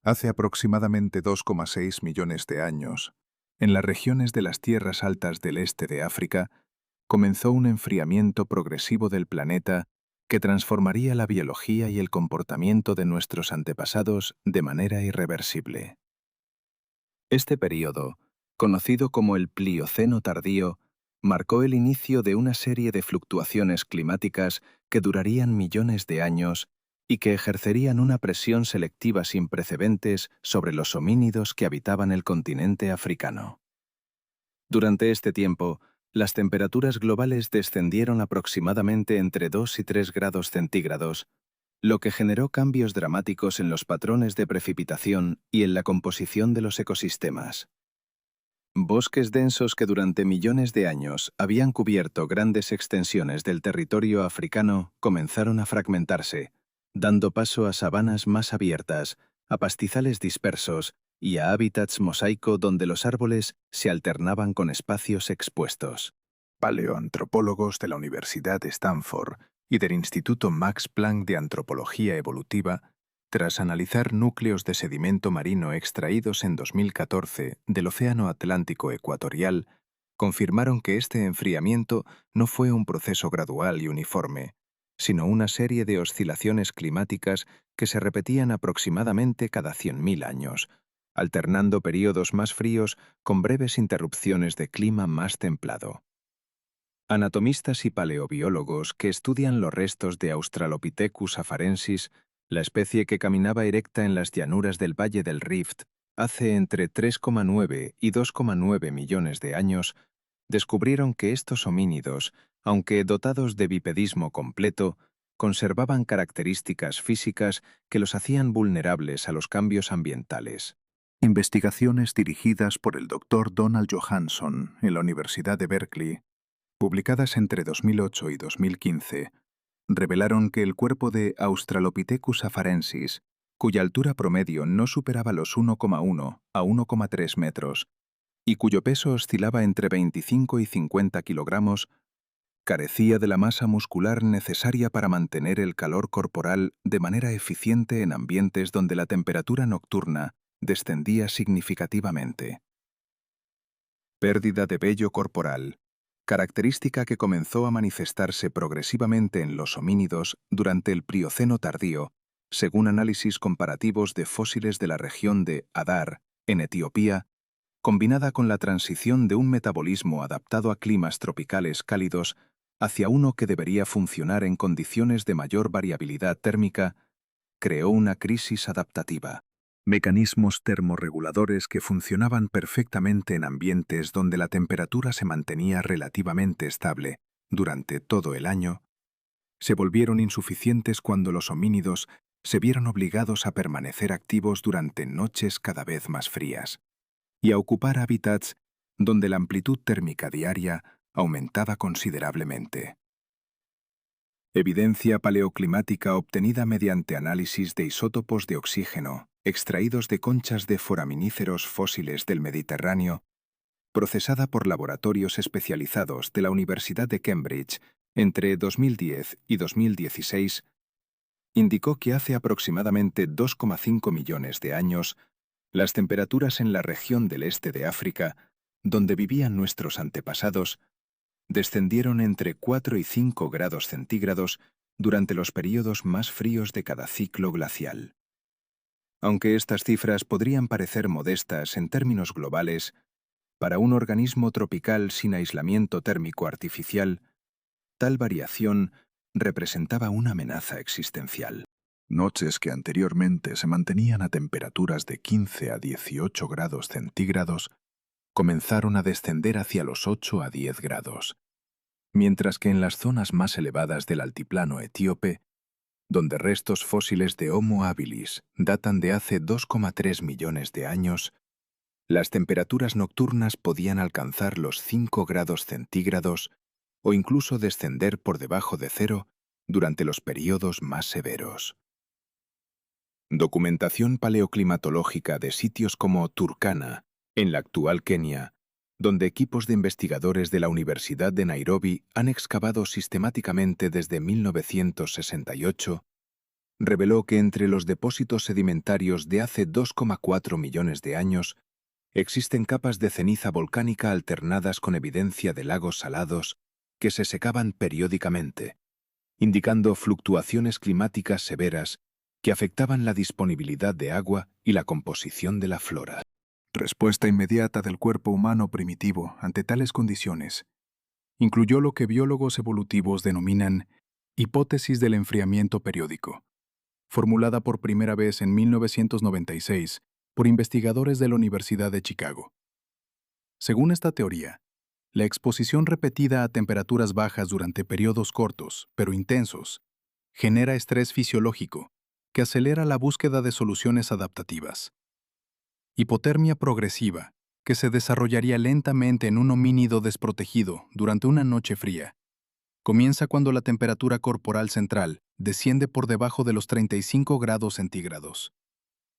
Hace aproximadamente 2,6 millones de años, en las regiones de las tierras altas del este de África, comenzó un enfriamiento progresivo del planeta que transformaría la biología y el comportamiento de nuestros antepasados de manera irreversible. Este período, conocido como el Plioceno tardío, marcó el inicio de una serie de fluctuaciones climáticas que durarían millones de años y que ejercerían una presión selectiva sin precedentes sobre los homínidos que habitaban el continente africano. Durante este tiempo, las temperaturas globales descendieron aproximadamente entre 2 y 3 grados centígrados, lo que generó cambios dramáticos en los patrones de precipitación y en la composición de los ecosistemas. Bosques densos que durante millones de años habían cubierto grandes extensiones del territorio africano comenzaron a fragmentarse, dando paso a sabanas más abiertas, a pastizales dispersos y a hábitats mosaico donde los árboles se alternaban con espacios expuestos. Paleoantropólogos de la Universidad de Stanford y del Instituto Max Planck de Antropología Evolutiva, tras analizar núcleos de sedimento marino extraídos en 2014 del Océano Atlántico Ecuatorial, confirmaron que este enfriamiento no fue un proceso gradual y uniforme, sino una serie de oscilaciones climáticas que se repetían aproximadamente cada 100.000 años, alternando periodos más fríos con breves interrupciones de clima más templado. Anatomistas y paleobiólogos que estudian los restos de Australopithecus afarensis, la especie que caminaba erecta en las llanuras del Valle del Rift hace entre 3,9 y 2,9 millones de años, descubrieron que estos homínidos, aunque dotados de bipedismo completo, conservaban características físicas que los hacían vulnerables a los cambios ambientales. Investigaciones dirigidas por el Dr. Donald Johanson en la Universidad de Berkeley, publicadas entre 2008 y 2015, revelaron que el cuerpo de Australopithecus afarensis, cuya altura promedio no superaba los 1,1 a 1,3 metros y cuyo peso oscilaba entre 25 y 50 kilogramos, carecía de la masa muscular necesaria para mantener el calor corporal de manera eficiente en ambientes donde la temperatura nocturna descendía significativamente. Pérdida de vello corporal, característica que comenzó a manifestarse progresivamente en los homínidos durante el Plioceno tardío, según análisis comparativos de fósiles de la región de Adar, en Etiopía, combinada con la transición de un metabolismo adaptado a climas tropicales cálidos hacia uno que debería funcionar en condiciones de mayor variabilidad térmica, creó una crisis adaptativa. Mecanismos termorreguladores que funcionaban perfectamente en ambientes donde la temperatura se mantenía relativamente estable durante todo el año, se volvieron insuficientes cuando los homínidos se vieron obligados a permanecer activos durante noches cada vez más frías y a ocupar hábitats donde la amplitud térmica diaria aumentaba considerablemente. Evidencia paleoclimática obtenida mediante análisis de isótopos de oxígeno extraídos de conchas de foraminíferos fósiles del Mediterráneo, procesada por laboratorios especializados de la Universidad de Cambridge entre 2010 y 2016, indicó que hace aproximadamente 2,5 millones de años, las temperaturas en la región del este de África, donde vivían nuestros antepasados, descendieron entre 4 y 5 grados centígrados durante los períodos más fríos de cada ciclo glacial. Aunque estas cifras podrían parecer modestas en términos globales, para un organismo tropical sin aislamiento térmico artificial, tal variación representaba una amenaza existencial. Noches que anteriormente se mantenían a temperaturas de 15 a 18 grados centígrados comenzaron a descender hacia los 8 a 10 grados, mientras que en las zonas más elevadas del altiplano etíope, donde restos fósiles de Homo habilis datan de hace 2,3 millones de años, las temperaturas nocturnas podían alcanzar los 5 grados centígrados o incluso descender por debajo de cero durante los periodos más severos. Documentación paleoclimatológica de sitios como Turkana, en la actual Kenia, donde equipos de investigadores de la Universidad de Nairobi han excavado sistemáticamente desde 1968, reveló que entre los depósitos sedimentarios de hace 2,4 millones de años existen capas de ceniza volcánica alternadas con evidencia de lagos salados que se secaban periódicamente, indicando fluctuaciones climáticas severas que afectaban la disponibilidad de agua y la composición de la flora. Respuesta inmediata del cuerpo humano primitivo ante tales condiciones incluyó lo que biólogos evolutivos denominan hipótesis del enfriamiento periódico, formulada por primera vez en 1996 por investigadores de la Universidad de Chicago. Según esta teoría, la exposición repetida a temperaturas bajas durante periodos cortos, pero intensos, genera estrés fisiológico que acelera la búsqueda de soluciones adaptativas. Hipotermia progresiva, que se desarrollaría lentamente en un homínido desprotegido durante una noche fría, comienza cuando la temperatura corporal central desciende por debajo de los 35 grados centígrados,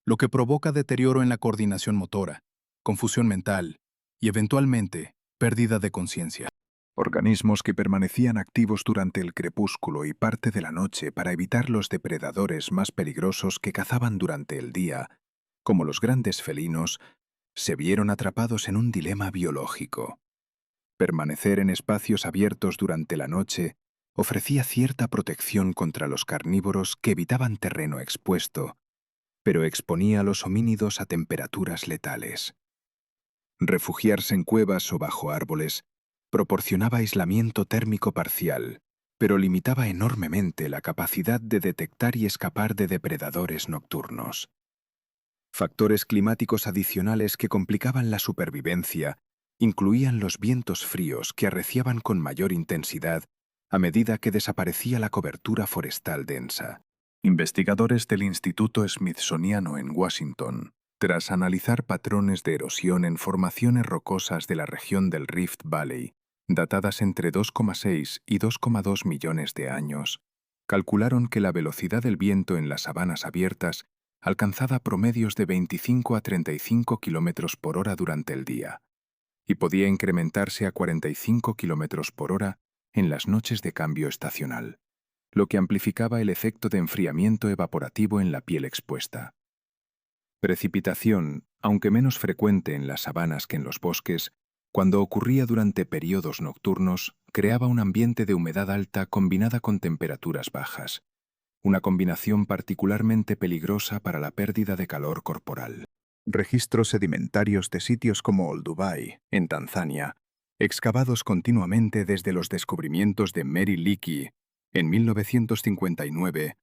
lo que provoca deterioro en la coordinación motora, confusión mental y, eventualmente, pérdida de conciencia. Organismos que permanecían activos durante el crepúsculo y parte de la noche para evitar los depredadores más peligrosos que cazaban durante el día, como los grandes felinos, se vieron atrapados en un dilema biológico. Permanecer en espacios abiertos durante la noche ofrecía cierta protección contra los carnívoros que evitaban terreno expuesto, pero exponía a los homínidos a temperaturas letales. Refugiarse en cuevas o bajo árboles proporcionaba aislamiento térmico parcial, pero limitaba enormemente la capacidad de detectar y escapar de depredadores nocturnos. Factores climáticos adicionales que complicaban la supervivencia incluían los vientos fríos que arreciaban con mayor intensidad a medida que desaparecía la cobertura forestal densa. Investigadores del Instituto Smithsoniano en Washington, tras analizar patrones de erosión en formaciones rocosas de la región del Rift Valley, datadas entre 2,6 y 2,2 millones de años, calcularon que la velocidad del viento en las sabanas abiertas alcanzaba promedios de 25 a 35 kilómetros por hora durante el día, y podía incrementarse a 45 kilómetros por hora en las noches de cambio estacional, lo que amplificaba el efecto de enfriamiento evaporativo en la piel expuesta. Precipitación, aunque menos frecuente en las sabanas que en los bosques, cuando ocurría durante periodos nocturnos, creaba un ambiente de humedad alta combinada con temperaturas bajas, una combinación particularmente peligrosa para la pérdida de calor corporal. Registros sedimentarios de sitios como Olduvai, en Tanzania, excavados continuamente desde los descubrimientos de Mary Leakey en 1959,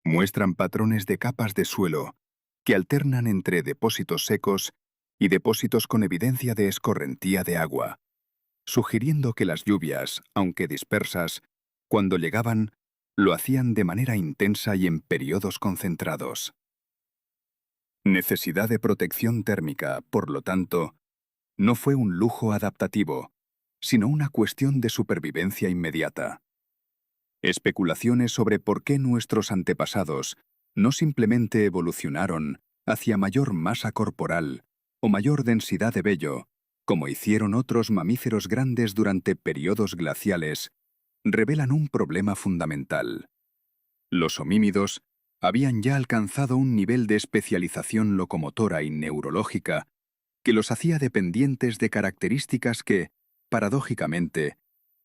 muestran patrones de capas de suelo que alternan entre depósitos secos y depósitos con evidencia de escorrentía de agua, sugiriendo que las lluvias, aunque dispersas, cuando llegaban, lo hacían de manera intensa y en periodos concentrados. Necesidad de protección térmica, por lo tanto, no fue un lujo adaptativo, sino una cuestión de supervivencia inmediata. Especulaciones sobre por qué nuestros antepasados no simplemente evolucionaron hacia mayor masa corporal o mayor densidad de vello, como hicieron otros mamíferos grandes durante periodos glaciales, revelan un problema fundamental. Los homínidos habían ya alcanzado un nivel de especialización locomotora y neurológica que los hacía dependientes de características que, paradójicamente,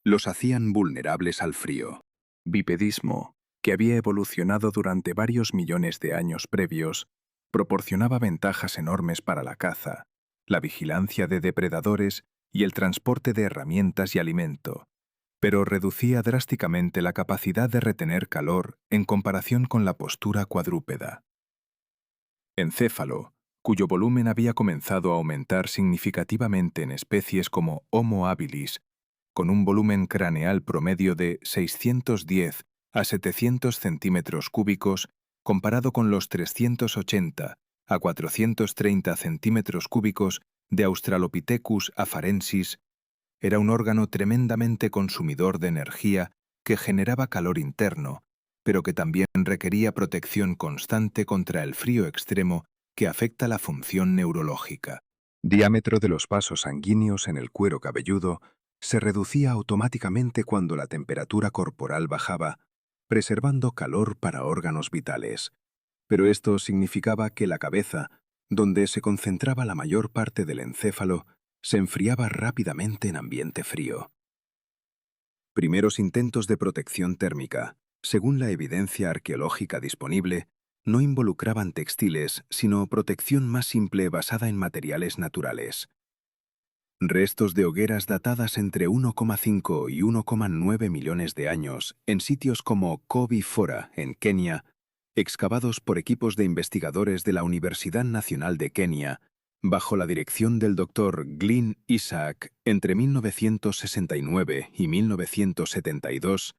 los hacían vulnerables al frío. Bipedismo, que había evolucionado durante varios millones de años previos, proporcionaba ventajas enormes para la caza, la vigilancia de depredadores y el transporte de herramientas y alimento, pero reducía drásticamente la capacidad de retener calor en comparación con la postura cuadrúpeda. Encéfalo, cuyo volumen había comenzado a aumentar significativamente en especies como Homo habilis, con un volumen craneal promedio de 610 a 700 centímetros cúbicos, comparado con los 380 a 430 centímetros cúbicos de Australopithecus afarensis, era un órgano tremendamente consumidor de energía que generaba calor interno, pero que también requería protección constante contra el frío extremo que afecta la función neurológica. Diámetro de los vasos sanguíneos en el cuero cabelludo se reducía automáticamente cuando la temperatura corporal bajaba, preservando calor para órganos vitales. Pero esto significaba que la cabeza, donde se concentraba la mayor parte del encéfalo, se enfriaba rápidamente en ambiente frío. Primeros intentos de protección térmica, según la evidencia arqueológica disponible, no involucraban textiles, sino protección más simple basada en materiales naturales. Restos de hogueras datadas entre 1,5 y 1,9 millones de años en sitios como Kobi Fora, en Kenia, excavados por equipos de investigadores de la Universidad Nacional de Kenia, bajo la dirección del Dr. Glyn Isaac entre 1969 y 1972,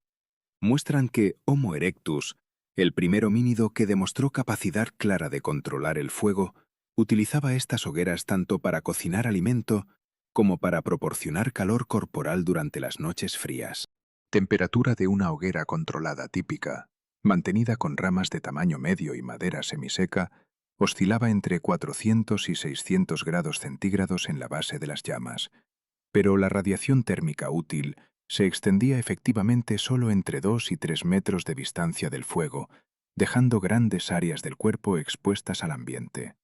muestran que Homo erectus, el primer homínido que demostró capacidad clara de controlar el fuego, utilizaba estas hogueras tanto para cocinar alimento como para proporcionar calor corporal durante las noches frías. Temperatura de una hoguera controlada típica, mantenida con ramas de tamaño medio y madera semiseca, oscilaba entre 400 y 600 grados centígrados en la base de las llamas, pero la radiación térmica útil se extendía efectivamente solo entre 2 y 3 metros de distancia del fuego, dejando grandes áreas del cuerpo expuestas al ambiente.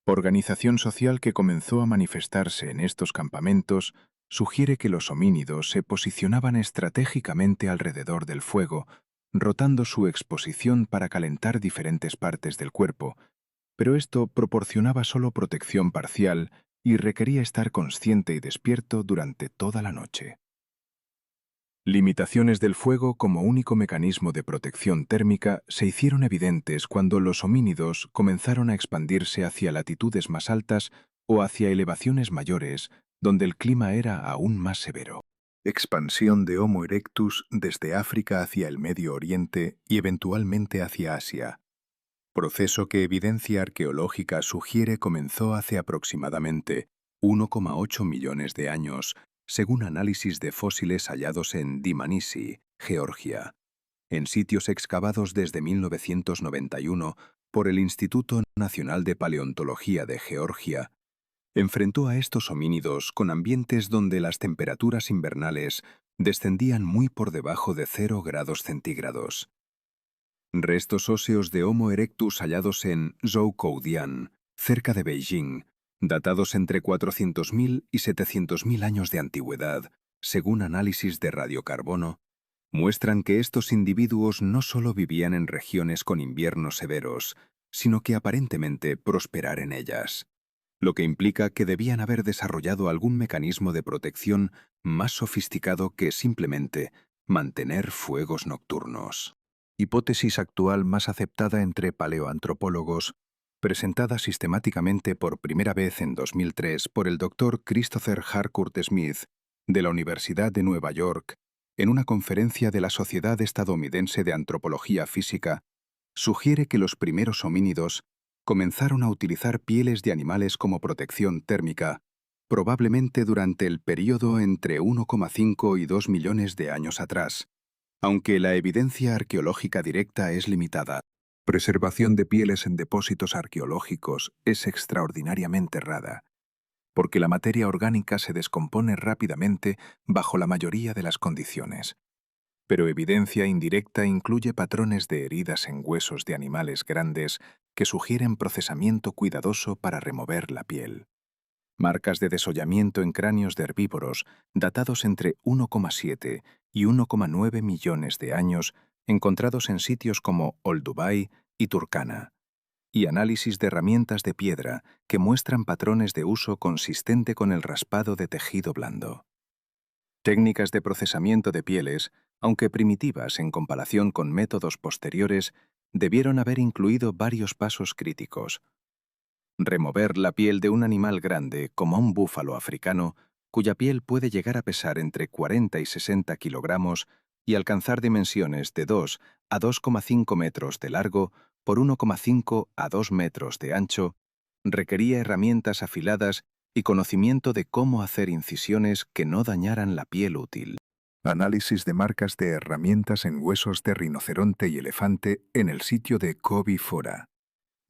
Organización social que comenzó a manifestarse en estos campamentos sugiere que los homínidos se posicionaban estratégicamente alrededor del fuego, rotando su exposición para calentar diferentes partes del cuerpo, pero esto proporcionaba solo protección parcial y requería estar consciente y despierto durante toda la noche. Limitaciones del fuego como único mecanismo de protección térmica se hicieron evidentes cuando los homínidos comenzaron a expandirse hacia latitudes más altas o hacia elevaciones mayores, donde el clima era aún más severo. Expansión de Homo erectus desde África hacia el Medio Oriente y eventualmente hacia Asia. Proceso que evidencia arqueológica sugiere comenzó hace aproximadamente 1,8 millones de años, según análisis de fósiles hallados en Dmanisi, Georgia, en sitios excavados desde 1991 por el Instituto Nacional de Paleontología de Georgia. Enfrentó a estos homínidos con ambientes donde las temperaturas invernales descendían muy por debajo de 0 grados centígrados. Restos óseos de Homo erectus hallados en Zhoukoudian, cerca de Beijing, datados entre 400.000 y 700.000 años de antigüedad, según análisis de radiocarbono, muestran que estos individuos no solo vivían en regiones con inviernos severos, sino que aparentemente prosperar en ellas, lo que implica que debían haber desarrollado algún mecanismo de protección más sofisticado que simplemente mantener fuegos nocturnos. Hipótesis actual más aceptada entre paleoantropólogos, presentada sistemáticamente por primera vez en 2003 por el Dr. Christopher Harcourt Smith, de la Universidad de Nueva York, en una conferencia de la Sociedad Estadounidense de Antropología Física, sugiere que los primeros homínidos comenzaron a utilizar pieles de animales como protección térmica, probablemente durante el período entre 1,5 y 2 millones de años atrás, aunque la evidencia arqueológica directa es limitada. Preservación de pieles en depósitos arqueológicos es extraordinariamente rara, porque la materia orgánica se descompone rápidamente bajo la mayoría de las condiciones. Pero evidencia indirecta incluye patrones de heridas en huesos de animales grandes que sugieren procesamiento cuidadoso para remover la piel. Marcas de desollamiento en cráneos de herbívoros datados entre 1,7 y 1,9 millones de años encontrados en sitios como Olduvai y Turkana, y análisis de herramientas de piedra que muestran patrones de uso consistente con el raspado de tejido blando. Técnicas de procesamiento de pieles, aunque primitivas en comparación con métodos posteriores, debieron haber incluido varios pasos críticos. Remover la piel de un animal grande, como un búfalo africano, cuya piel puede llegar a pesar entre 40 y 60 kilogramos y alcanzar dimensiones de 2 a 2,5 metros de largo por 1,5 a 2 metros de ancho, requería herramientas afiladas y conocimiento de cómo hacer incisiones que no dañaran la piel útil. Análisis de marcas de herramientas en huesos de rinoceronte y elefante en el sitio de Kobi Fora,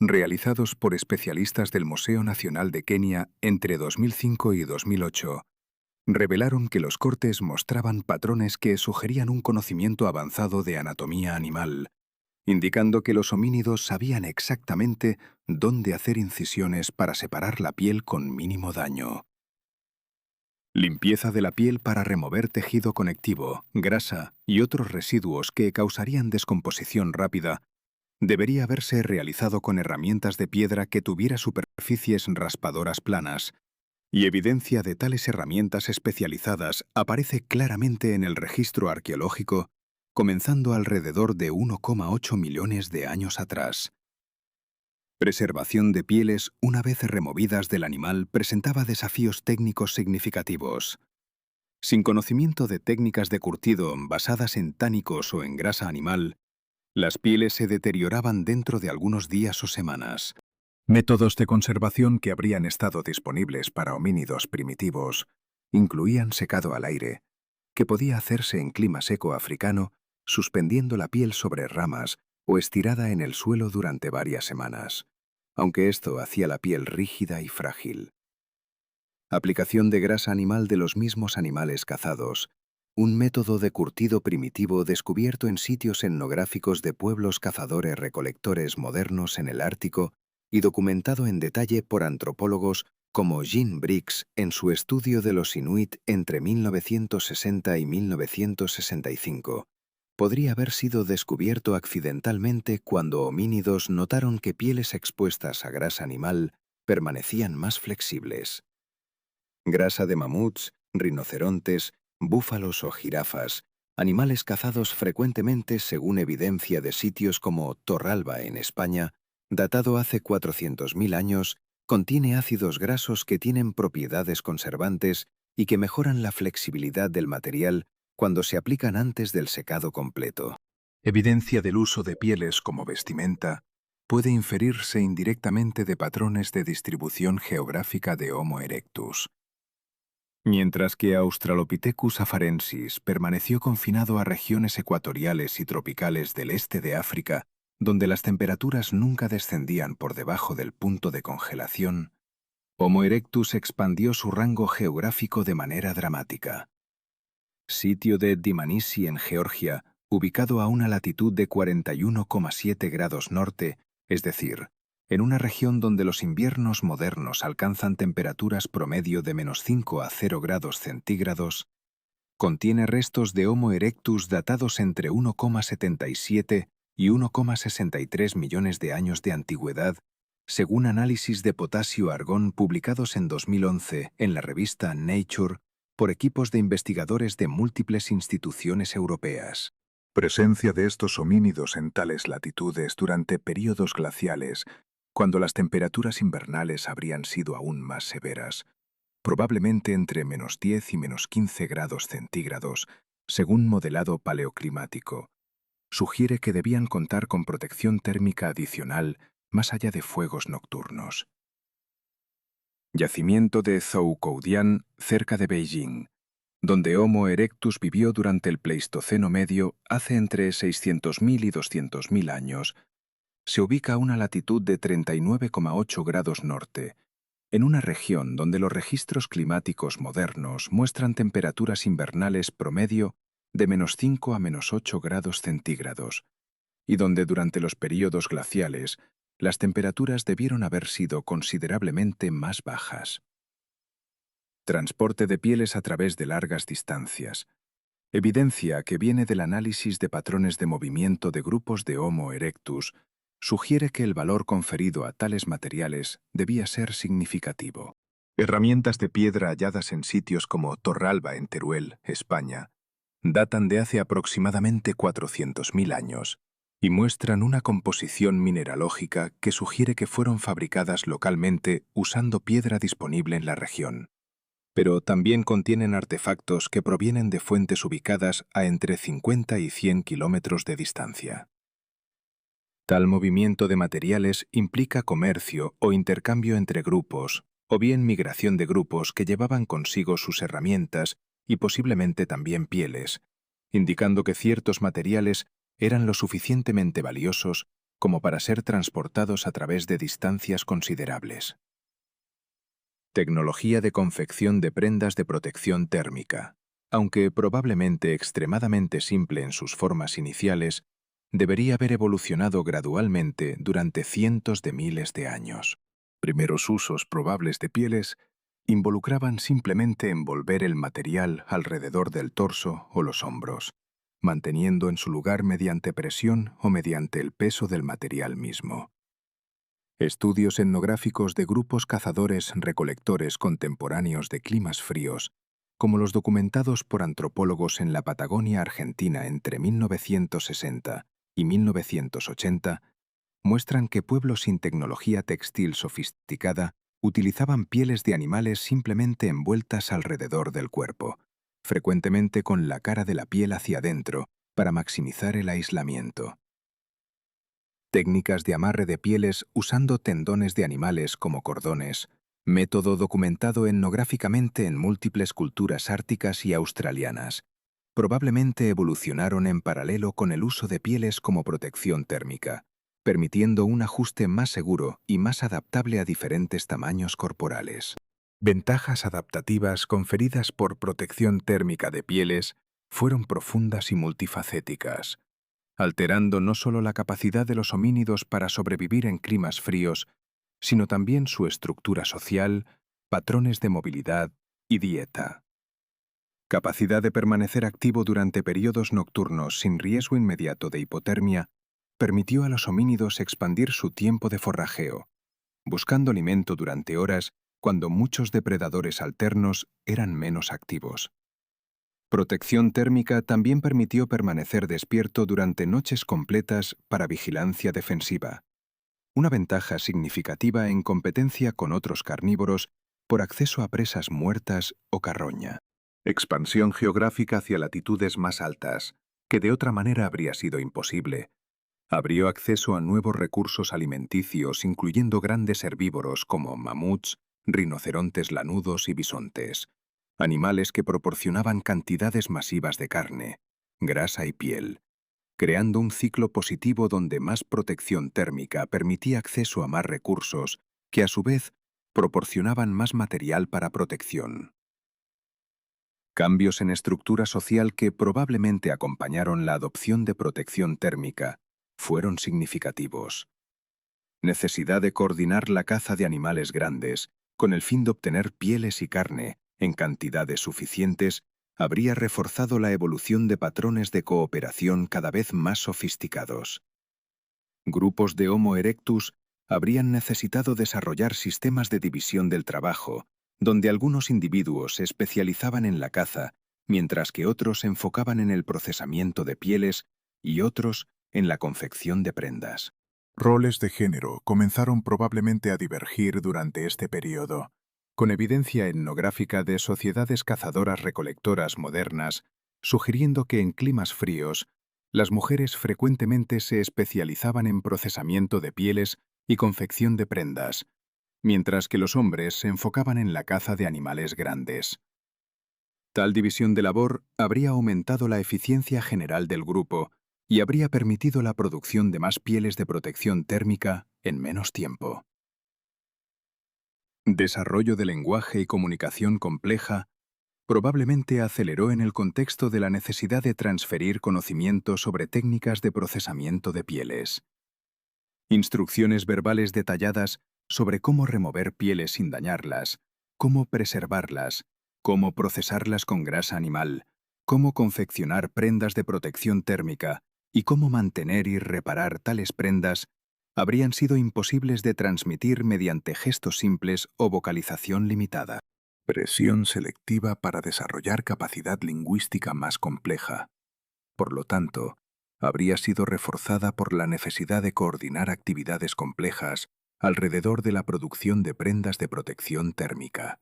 realizados por especialistas del Museo Nacional de Kenia entre 2005 y 2008, revelaron que los cortes mostraban patrones que sugerían un conocimiento avanzado de anatomía animal, indicando que los homínidos sabían exactamente dónde hacer incisiones para separar la piel con mínimo daño. Limpieza de la piel para remover tejido conectivo, grasa y otros residuos que causarían descomposición rápida debería haberse realizado con herramientas de piedra que tuviera superficies raspadoras planas, y evidencia de tales herramientas especializadas aparece claramente en el registro arqueológico, comenzando alrededor de 1,8 millones de años atrás. Preservación de pieles una vez removidas del animal presentaba desafíos técnicos significativos. Sin conocimiento de técnicas de curtido basadas en tánicos o en grasa animal, las pieles se deterioraban dentro de algunos días o semanas. Métodos de conservación que habrían estado disponibles para homínidos primitivos incluían secado al aire, que podía hacerse en clima seco africano, suspendiendo la piel sobre ramas o estirada en el suelo durante varias semanas, aunque esto hacía la piel rígida y frágil. Aplicación de grasa animal de los mismos animales cazados, un método de curtido primitivo descubierto en sitios etnográficos de pueblos cazadores-recolectores modernos en el Ártico y documentado en detalle por antropólogos como Jean Briggs en su estudio de los Inuit entre 1960 y 1965, podría haber sido descubierto accidentalmente cuando homínidos notaron que pieles expuestas a grasa animal permanecían más flexibles. Grasa de mamuts, rinocerontes, búfalos o jirafas, animales cazados frecuentemente según evidencia de sitios como Torralba en España, datado hace 400.000 años, contiene ácidos grasos que tienen propiedades conservantes y que mejoran la flexibilidad del material cuando se aplican antes del secado completo. Evidencia del uso de pieles como vestimenta puede inferirse indirectamente de patrones de distribución geográfica de Homo erectus. Mientras que Australopithecus afarensis permaneció confinado a regiones ecuatoriales y tropicales del este de África, donde las temperaturas nunca descendían por debajo del punto de congelación, Homo erectus expandió su rango geográfico de manera dramática. Sitio de Dmanisi en Georgia, ubicado a una latitud de 41,7 grados norte, es decir, en una región donde los inviernos modernos alcanzan temperaturas promedio de -5 a 0 grados centígrados, contiene restos de Homo erectus datados entre 1,77 y 1,63 millones de años de antigüedad, según análisis de potasio-argón publicados en 2011 en la revista Nature por equipos de investigadores de múltiples instituciones europeas. Presencia de estos homínidos en tales latitudes durante períodos glaciales, cuando las temperaturas invernales habrían sido aún más severas, probablemente entre -10 y -15 grados centígrados, según modelado paleoclimático, sugiere que debían contar con protección térmica adicional más allá de fuegos nocturnos. Yacimiento de Zhoukoudian, cerca de Beijing, donde Homo erectus vivió durante el Pleistoceno medio hace entre 600.000 y 200.000 años, se ubica a una latitud de 39,8 grados norte, en una región donde los registros climáticos modernos muestran temperaturas invernales promedio de -5 a -8 grados centígrados, y donde durante los períodos glaciales las temperaturas debieron haber sido considerablemente más bajas. Transporte de pieles a través de largas distancias. Evidencia que viene del análisis de patrones de movimiento de grupos de Homo erectus sugiere que el valor conferido a tales materiales debía ser significativo. Herramientas de piedra halladas en sitios como Torralba en Teruel, España, datan de hace aproximadamente 400.000 años y muestran una composición mineralógica que sugiere que fueron fabricadas localmente usando piedra disponible en la región. Pero también contienen artefactos que provienen de fuentes ubicadas a entre 50 y 100 kilómetros de distancia. Tal movimiento de materiales implica comercio o intercambio entre grupos, o bien migración de grupos que llevaban consigo sus herramientas y posiblemente también pieles, indicando que ciertos materiales eran lo suficientemente valiosos como para ser transportados a través de distancias considerables. Tecnología de confección de prendas de protección térmica. Aunque probablemente extremadamente simple en sus formas iniciales, debería haber evolucionado gradualmente durante cientos de miles de años. Primeros usos probables de pieles involucraban simplemente envolver el material alrededor del torso o los hombros, manteniendo en su lugar mediante presión o mediante el peso del material mismo. Estudios etnográficos de grupos cazadores-recolectores contemporáneos de climas fríos, como los documentados por antropólogos en la Patagonia Argentina entre 1960 y 1980, muestran que pueblos sin tecnología textil sofisticada utilizaban pieles de animales simplemente envueltas alrededor del cuerpo, frecuentemente con la cara de la piel hacia adentro, para maximizar el aislamiento. Técnicas de amarre de pieles usando tendones de animales como cordones, método documentado etnográficamente en múltiples culturas árticas y australianas, probablemente evolucionaron en paralelo con el uso de pieles como protección térmica, permitiendo un ajuste más seguro y más adaptable a diferentes tamaños corporales. Ventajas adaptativas conferidas por protección térmica de pieles fueron profundas y multifacéticas, alterando no solo la capacidad de los homínidos para sobrevivir en climas fríos, sino también su estructura social, patrones de movilidad y dieta. Capacidad de permanecer activo durante periodos nocturnos sin riesgo inmediato de hipotermia permitió a los homínidos expandir su tiempo de forrajeo, buscando alimento durante horas cuando muchos depredadores alternos eran menos activos. Protección térmica también permitió permanecer despierto durante noches completas para vigilancia defensiva, una ventaja significativa en competencia con otros carnívoros por acceso a presas muertas o carroña. Expansión geográfica hacia latitudes más altas, que de otra manera habría sido imposible. Abrió acceso a nuevos recursos alimenticios, incluyendo grandes herbívoros como mamuts, rinocerontes lanudos y bisontes, animales que proporcionaban cantidades masivas de carne, grasa y piel, creando un ciclo positivo donde más protección térmica permitía acceso a más recursos que a su vez proporcionaban más material para protección. Cambios en estructura social que probablemente acompañaron la adopción de protección térmica fueron significativos. Necesidad de coordinar la caza de animales grandes, con el fin de obtener pieles y carne en cantidades suficientes, habría reforzado la evolución de patrones de cooperación cada vez más sofisticados. Grupos de Homo erectus habrían necesitado desarrollar sistemas de división del trabajo, donde algunos individuos se especializaban en la caza, mientras que otros se enfocaban en el procesamiento de pieles y otros en la confección de prendas. Roles de género comenzaron probablemente a divergir durante este periodo, con evidencia etnográfica de sociedades cazadoras-recolectoras modernas, sugiriendo que en climas fríos, las mujeres frecuentemente se especializaban en procesamiento de pieles y confección de prendas, mientras que los hombres se enfocaban en la caza de animales grandes. Tal división de labor habría aumentado la eficiencia general del grupo y habría permitido la producción de más pieles de protección térmica en menos tiempo. Desarrollo de lenguaje y comunicación compleja probablemente aceleró en el contexto de la necesidad de transferir conocimiento sobre técnicas de procesamiento de pieles. Instrucciones verbales detalladas sobre cómo remover pieles sin dañarlas, cómo preservarlas, cómo procesarlas con grasa animal, cómo confeccionar prendas de protección térmica y cómo mantener y reparar tales prendas habrían sido imposibles de transmitir mediante gestos simples o vocalización limitada. Presión selectiva para desarrollar capacidad lingüística más compleja. Por lo tanto, habría sido reforzada por la necesidad de coordinar actividades complejas alrededor de la producción de prendas de protección térmica.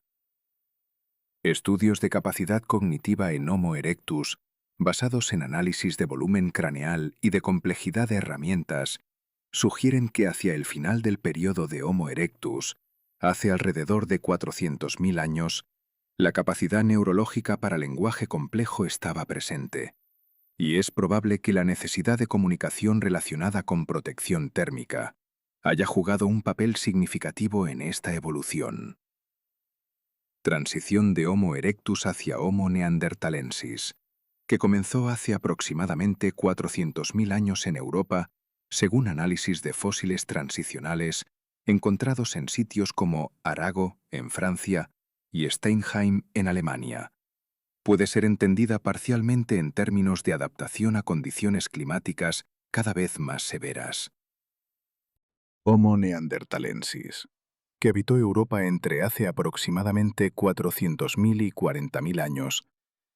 Estudios de capacidad cognitiva en Homo erectus, basados en análisis de volumen craneal y de complejidad de herramientas, sugieren que hacia el final del periodo de Homo erectus, hace alrededor de 400.000 años, la capacidad neurológica para lenguaje complejo estaba presente, y es probable que la necesidad de comunicación relacionada con protección térmica haya jugado un papel significativo en esta evolución. transición de Homo erectus hacia Homo neanderthalensis, que comenzó hace aproximadamente 400.000 años en Europa, según análisis de fósiles transicionales encontrados en sitios como Arago, en Francia, y Steinheim, en Alemania. Puede ser entendida parcialmente en términos de adaptación a condiciones climáticas cada vez más severas. Homo neanderthalensis, que habitó Europa entre hace aproximadamente 400.000 y 40.000 años,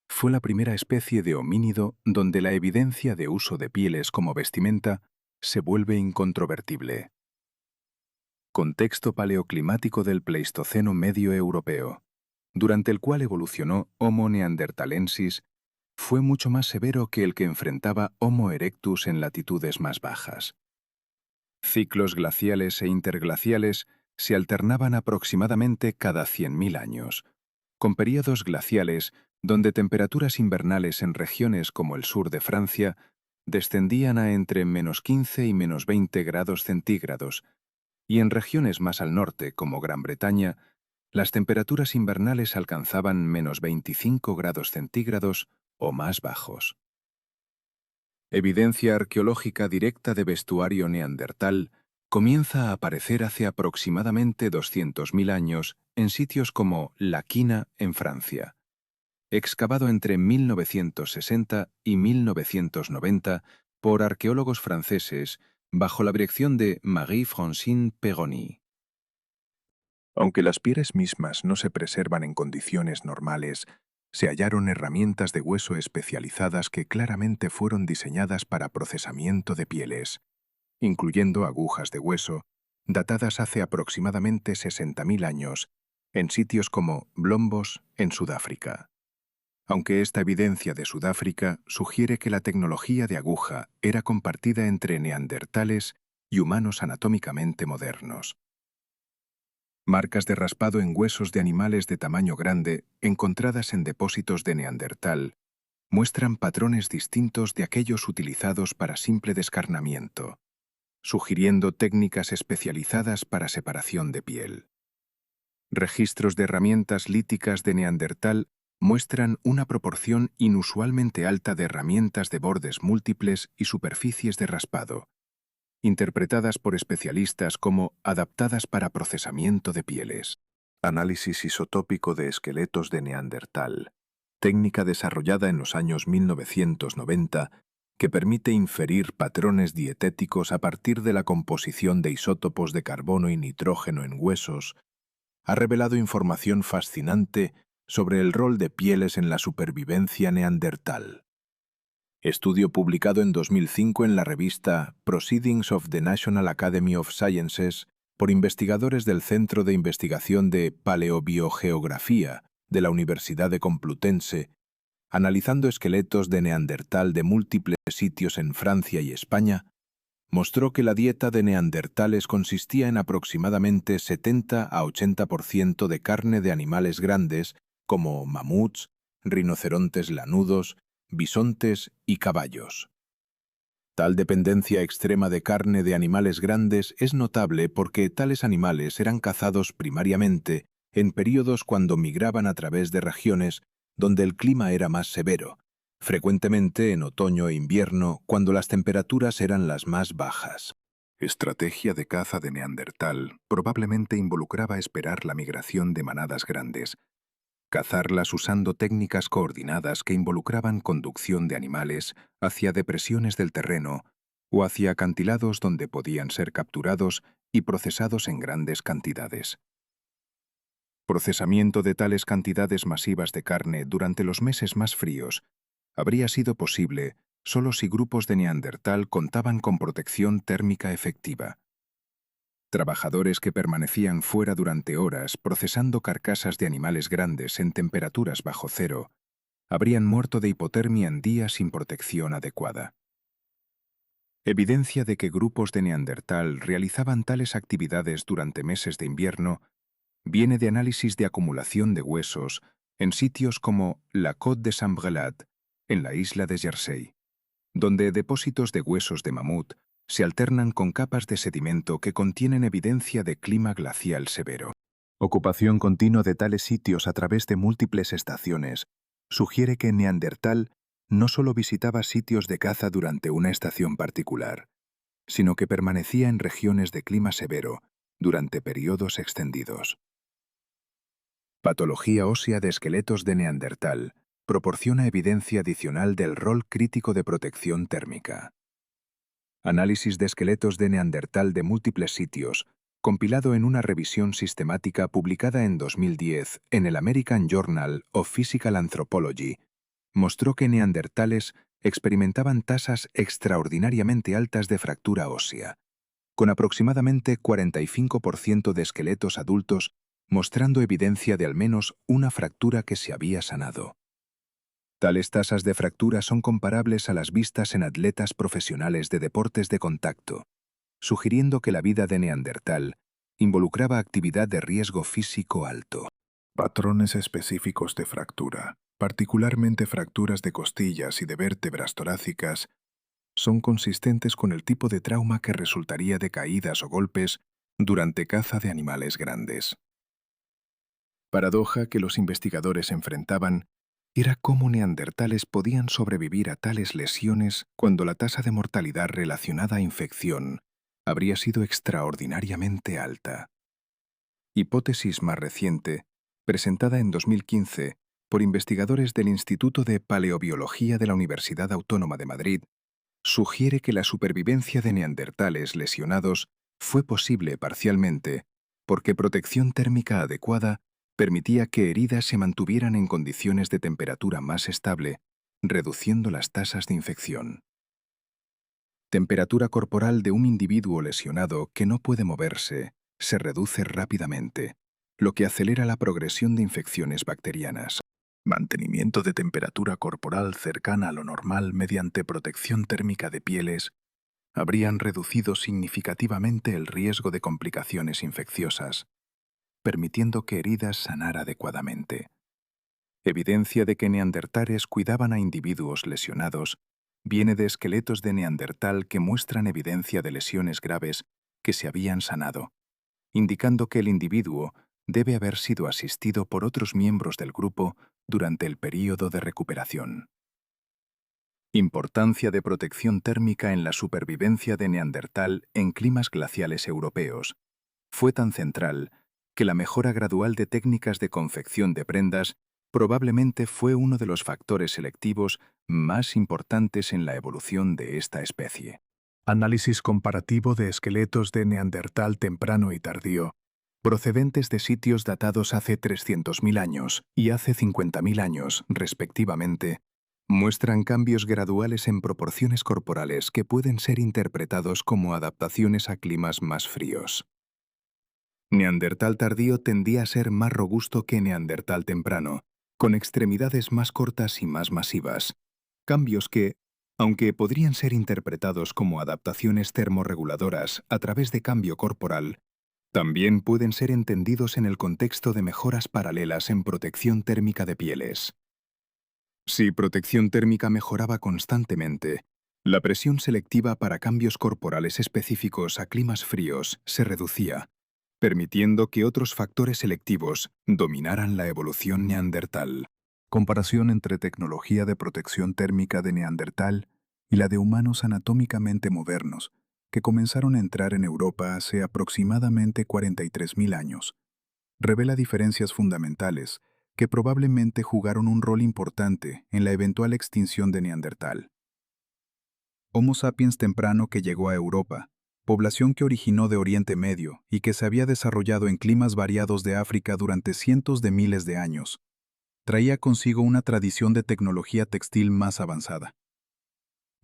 fue la primera especie de homínido donde la evidencia de uso de pieles como vestimenta se vuelve incontrovertible. Contexto paleoclimático del Pleistoceno medio europeo, durante el cual evolucionó Homo neanderthalensis, fue mucho más severo que el que enfrentaba Homo erectus en latitudes más bajas. Ciclos glaciales e interglaciales se alternaban aproximadamente cada 100.000 años, con períodos glaciales donde temperaturas invernales en regiones como el sur de Francia descendían a entre -15 y -20 grados centígrados, y en regiones más al norte, como Gran Bretaña, las temperaturas invernales alcanzaban -25 grados centígrados o más bajos. Evidencia arqueológica directa de vestuario neandertal comienza a aparecer hace aproximadamente 200.000 años en sitios como La Quina, en Francia, excavado entre 1960 y 1990 por arqueólogos franceses bajo la dirección de Marie-Francine Perroni. Aunque las pieles mismas no se preservan en condiciones normales, se hallaron herramientas de hueso especializadas que claramente fueron diseñadas para procesamiento de pieles, incluyendo agujas de hueso, datadas hace aproximadamente 60.000 años, en sitios como Blombos, en Sudáfrica. Aunque esta evidencia de Sudáfrica sugiere que la tecnología de aguja era compartida entre neandertales y humanos anatómicamente modernos. Marcas de raspado en huesos de animales de tamaño grande, encontradas en depósitos de Neandertal, muestran patrones distintos de aquellos utilizados para simple descarnamiento, sugiriendo técnicas especializadas para separación de piel. Registros de herramientas líticas de Neandertal muestran una proporción inusualmente alta de herramientas de bordes múltiples y superficies de raspado, interpretadas por especialistas como adaptadas para procesamiento de pieles. Análisis isotópico de esqueletos de Neandertal, técnica desarrollada en los años 1990 que permite inferir patrones dietéticos a partir de la composición de isótopos de carbono y nitrógeno en huesos, ha revelado información fascinante sobre el rol de pieles en la supervivencia neandertal. Estudio publicado en 2005 en la revista Proceedings of the National Academy of Sciences por investigadores del Centro de Investigación de Paleobiogeografía de la Universidad de Complutense, analizando esqueletos de Neandertal de múltiples sitios en Francia y España, mostró que la dieta de neandertales consistía en aproximadamente 70 a 80% de carne de animales grandes como mamuts, rinocerontes lanudos, bisontes y caballos. Tal dependencia extrema de carne de animales grandes es notable porque tales animales eran cazados primariamente en períodos cuando migraban a través de regiones donde el clima era más severo, frecuentemente en otoño e invierno cuando las temperaturas eran las más bajas. Estrategia de caza de Neandertal probablemente involucraba esperar la migración de manadas grandes, cazarlas usando técnicas coordinadas que involucraban conducción de animales hacia depresiones del terreno o hacia acantilados donde podían ser capturados y procesados en grandes cantidades. Procesamiento de tales cantidades masivas de carne durante los meses más fríos habría sido posible solo si grupos de Neandertal contaban con protección térmica efectiva. Trabajadores que permanecían fuera durante horas procesando carcasas de animales grandes en temperaturas bajo cero habrían muerto de hipotermia en días sin protección adecuada. Evidencia de que grupos de Neandertal realizaban tales actividades durante meses de invierno viene de análisis de acumulación de huesos en sitios como la Côte de Saint-Brelade, en la isla de Jersey, donde depósitos de huesos de mamut se alternan con capas de sedimento que contienen evidencia de clima glacial severo. Ocupación continua de tales sitios a través de múltiples estaciones sugiere que Neandertal no solo visitaba sitios de caza durante una estación particular, sino que permanecía en regiones de clima severo durante periodos extendidos. Patología ósea de esqueletos de Neandertal proporciona evidencia adicional del rol crítico de protección térmica. Análisis de esqueletos de Neandertal de múltiples sitios, compilado en una revisión sistemática publicada en 2010 en el American Journal of Physical Anthropology, mostró que neandertales experimentaban tasas extraordinariamente altas de fractura ósea, con aproximadamente 45% de esqueletos adultos mostrando evidencia de al menos una fractura que se había sanado. Tales tasas de fractura son comparables a las vistas en atletas profesionales de deportes de contacto, sugiriendo que la vida de Neandertal involucraba actividad de riesgo físico alto. Patrones específicos de fractura, particularmente fracturas de costillas y de vértebras torácicas, son consistentes con el tipo de trauma que resultaría de caídas o golpes durante caza de animales grandes. Paradoja que los investigadores enfrentaban era cómo neandertales podían sobrevivir a tales lesiones cuando la tasa de mortalidad relacionada a infección habría sido extraordinariamente alta. Hipótesis más reciente, presentada en 2015 por investigadores del Instituto de Paleobiología de la Universidad Autónoma de Madrid, sugiere que la supervivencia de neandertales lesionados fue posible parcialmente porque protección térmica adecuada permitía que heridas se mantuvieran en condiciones de temperatura más estable, reduciendo las tasas de infección. Temperatura corporal de un individuo lesionado que no puede moverse se reduce rápidamente, lo que acelera la progresión de infecciones bacterianas. Mantenimiento de temperatura corporal cercana a lo normal mediante protección térmica de pieles habrían reducido significativamente el riesgo de complicaciones infecciosas, permitiendo que heridas sanar adecuadamente. Evidencia de que neandertales cuidaban a individuos lesionados viene de esqueletos de neandertal que muestran evidencia de lesiones graves que se habían sanado, indicando que el individuo debe haber sido asistido por otros miembros del grupo durante el período de recuperación. Importancia de protección térmica en la supervivencia de neandertal en climas glaciales europeos. Fue tan central que la mejora gradual de técnicas de confección de prendas probablemente fue uno de los factores selectivos más importantes en la evolución de esta especie. Análisis comparativo de esqueletos de neandertal temprano y tardío, procedentes de sitios datados hace 300.000 años y hace 50.000 años, respectivamente, muestran cambios graduales en proporciones corporales que pueden ser interpretados como adaptaciones a climas más fríos. Neandertal tardío tendía a ser más robusto que neandertal temprano, con extremidades más cortas y más masivas, cambios que, aunque podrían ser interpretados como adaptaciones termorreguladoras a través de cambio corporal, también pueden ser entendidos en el contexto de mejoras paralelas en protección térmica de pieles. Si protección térmica mejoraba constantemente, la presión selectiva para cambios corporales específicos a climas fríos se reducía, permitiendo que otros factores selectivos dominaran la evolución neandertal. Comparación entre tecnología de protección térmica de neandertal y la de humanos anatómicamente modernos, que comenzaron a entrar en Europa hace aproximadamente 43.000 años, revela diferencias fundamentales que probablemente jugaron un rol importante en la eventual extinción de Neandertal. Homo sapiens temprano que llegó a Europa, población que originó de Oriente Medio y que se había desarrollado en climas variados de África durante cientos de miles de años, traía consigo una tradición de tecnología textil más avanzada.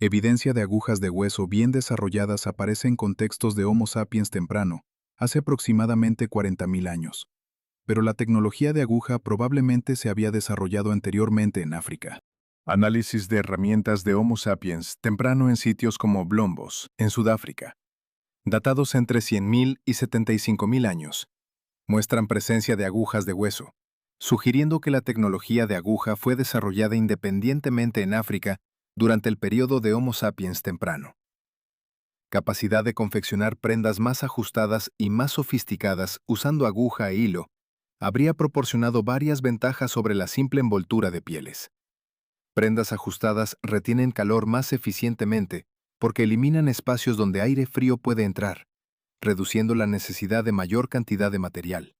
Evidencia de agujas de hueso bien desarrolladas aparece en contextos de Homo sapiens temprano, hace aproximadamente 40.000 años. Pero la tecnología de aguja probablemente se había desarrollado anteriormente en África. Análisis de herramientas de Homo sapiens temprano en sitios como Blombos, en Sudáfrica, datados entre 100.000 y 75.000 años, muestran presencia de agujas de hueso, sugiriendo que la tecnología de aguja fue desarrollada independientemente en África durante el período de Homo sapiens temprano. Capacidad de confeccionar prendas más ajustadas y más sofisticadas usando aguja e hilo habría proporcionado varias ventajas sobre la simple envoltura de pieles. Prendas ajustadas retienen calor más eficientemente porque eliminan espacios donde aire frío puede entrar, reduciendo la necesidad de mayor cantidad de material.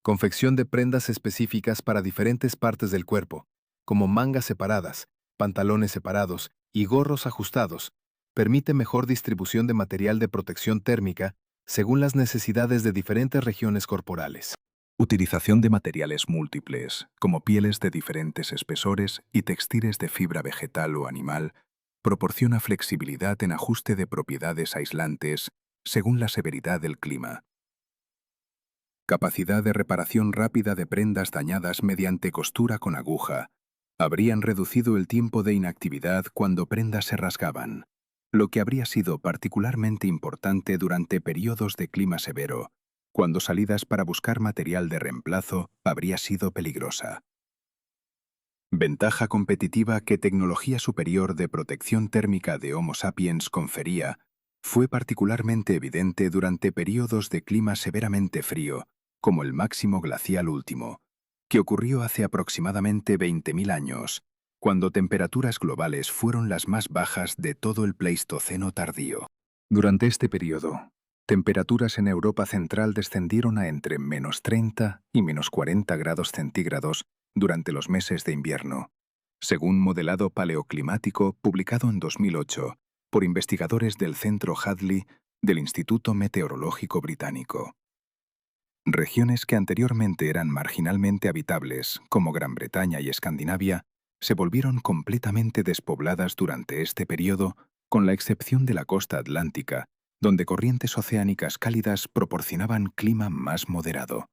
Confección de prendas específicas para diferentes partes del cuerpo, como mangas separadas, pantalones separados y gorros ajustados, permite mejor distribución de material de protección térmica según las necesidades de diferentes regiones corporales. Utilización de materiales múltiples, como pieles de diferentes espesores y textiles de fibra vegetal o animal, proporciona flexibilidad en ajuste de propiedades aislantes según la severidad del clima. Capacidad de reparación rápida de prendas dañadas mediante costura con aguja. Habrían reducido el tiempo de inactividad cuando prendas se rasgaban, lo que habría sido particularmente importante durante periodos de clima severo, cuando salidas para buscar material de reemplazo habría sido peligrosa. Ventaja competitiva que tecnología superior de protección térmica de Homo sapiens confería fue particularmente evidente durante periodos de clima severamente frío, como el máximo glacial último, que ocurrió hace aproximadamente 20.000 años, cuando temperaturas globales fueron las más bajas de todo el Pleistoceno tardío. Durante este periodo, temperaturas en Europa central descendieron a entre -30 y -40 grados centígrados durante los meses de invierno, según modelado paleoclimático publicado en 2008 por investigadores del Centro Hadley del Instituto Meteorológico Británico. Regiones que anteriormente eran marginalmente habitables, como Gran Bretaña y Escandinavia, se volvieron completamente despobladas durante este periodo, con la excepción de la costa atlántica, donde corrientes oceánicas cálidas proporcionaban clima más moderado.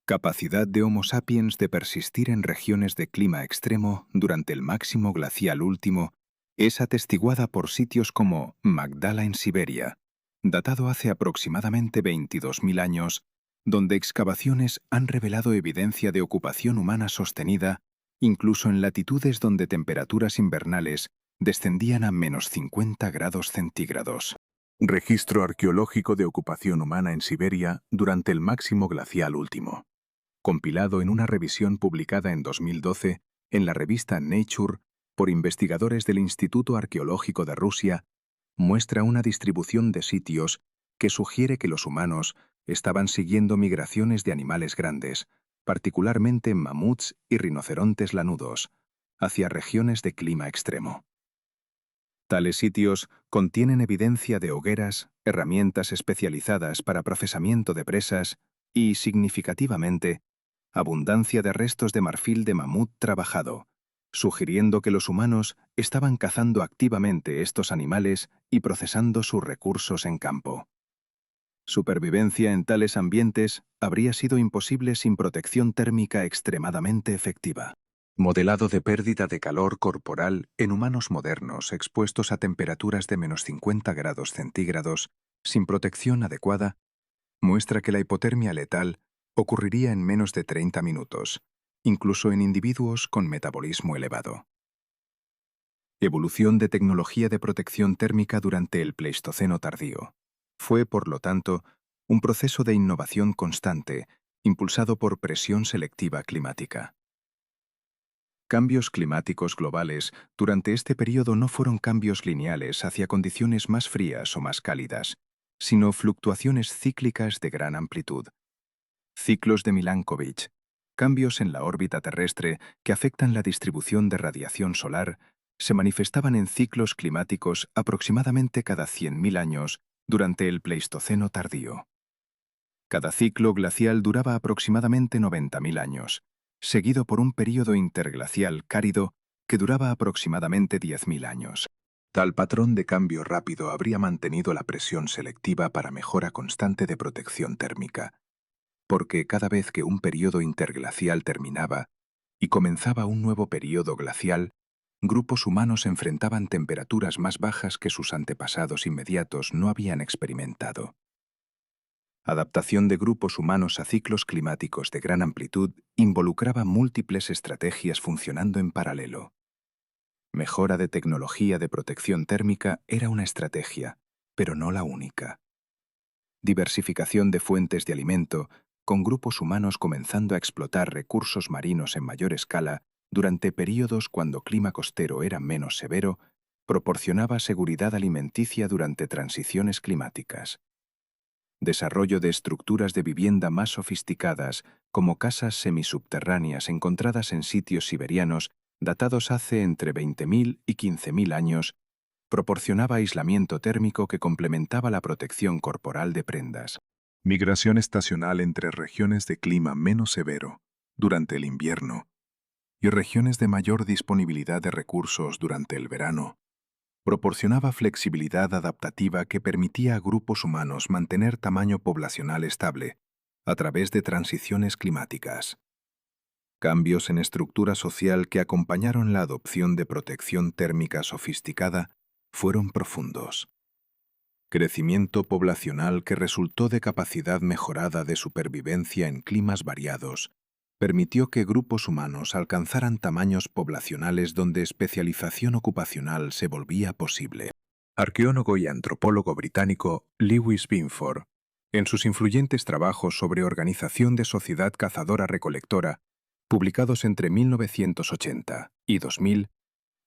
Capacidad de Homo sapiens de persistir en regiones de clima extremo durante el máximo glacial último es atestiguada por sitios como Magdala en Siberia, datado hace aproximadamente 22.000 años, donde excavaciones han revelado evidencia de ocupación humana sostenida, incluso en latitudes donde temperaturas invernales descendían a -50 grados centígrados. Registro arqueológico de ocupación humana en Siberia durante el máximo glacial último. Compilado en una revisión publicada en 2012 en la revista Nature por investigadores del Instituto Arqueológico de Rusia, muestra una distribución de sitios que sugiere que los humanos estaban siguiendo migraciones de animales grandes, particularmente mamuts y rinocerontes lanudos, hacia regiones de clima extremo. Tales sitios contienen evidencia de hogueras, herramientas especializadas para procesamiento de presas y, significativamente, abundancia de restos de marfil de mamut trabajado, sugiriendo que los humanos estaban cazando activamente estos animales y procesando sus recursos en campo. Supervivencia en tales ambientes habría sido imposible sin protección térmica extremadamente efectiva. Modelado de pérdida de calor corporal en humanos modernos expuestos a temperaturas de -50 grados centígrados sin protección adecuada, muestra que la hipotermia letal ocurriría en menos de 30 minutos, incluso en individuos con metabolismo elevado. Evolución de tecnología de protección térmica durante el Pleistoceno tardío. Fue, por lo tanto, un proceso de innovación constante, impulsado por presión selectiva climática. Cambios climáticos globales durante este periodo no fueron cambios lineales hacia condiciones más frías o más cálidas, sino fluctuaciones cíclicas de gran amplitud. Ciclos de Milankovitch, cambios en la órbita terrestre que afectan la distribución de radiación solar, se manifestaban en ciclos climáticos aproximadamente cada 100.000 años durante el Pleistoceno tardío. Cada ciclo glacial duraba aproximadamente 90.000 años, seguido por un período interglacial cálido que duraba aproximadamente 10.000 años. Tal patrón de cambio rápido habría mantenido la presión selectiva para mejora constante de protección térmica, porque cada vez que un período interglacial terminaba y comenzaba un nuevo período glacial, grupos humanos enfrentaban temperaturas más bajas que sus antepasados inmediatos no habían experimentado. Adaptación de grupos humanos a ciclos climáticos de gran amplitud involucraba múltiples estrategias funcionando en paralelo. Mejora de tecnología de protección térmica era una estrategia, pero no la única. Diversificación de fuentes de alimento con grupos humanos comenzando a explotar recursos marinos en mayor escala durante períodos cuando clima costero era menos severo, proporcionaba seguridad alimenticia durante transiciones climáticas. Desarrollo de estructuras de vivienda más sofisticadas, como casas semisubterráneas encontradas en sitios siberianos datados hace entre 20.000 y 15.000 años, proporcionaba aislamiento térmico que complementaba la protección corporal de prendas. Migración estacional entre regiones de clima menos severo durante el invierno y regiones de mayor disponibilidad de recursos durante el verano proporcionaba flexibilidad adaptativa que permitía a grupos humanos mantener tamaño poblacional estable a través de transiciones climáticas. Cambios en estructura social que acompañaron la adopción de protección térmica sofisticada fueron profundos. Crecimiento poblacional que resultó de capacidad mejorada de supervivencia en climas variados permitió que grupos humanos alcanzaran tamaños poblacionales donde especialización ocupacional se volvía posible. Arqueólogo y antropólogo británico Lewis Binford, en sus influyentes trabajos sobre organización de sociedad cazadora-recolectora, publicados entre 1980 y 2000,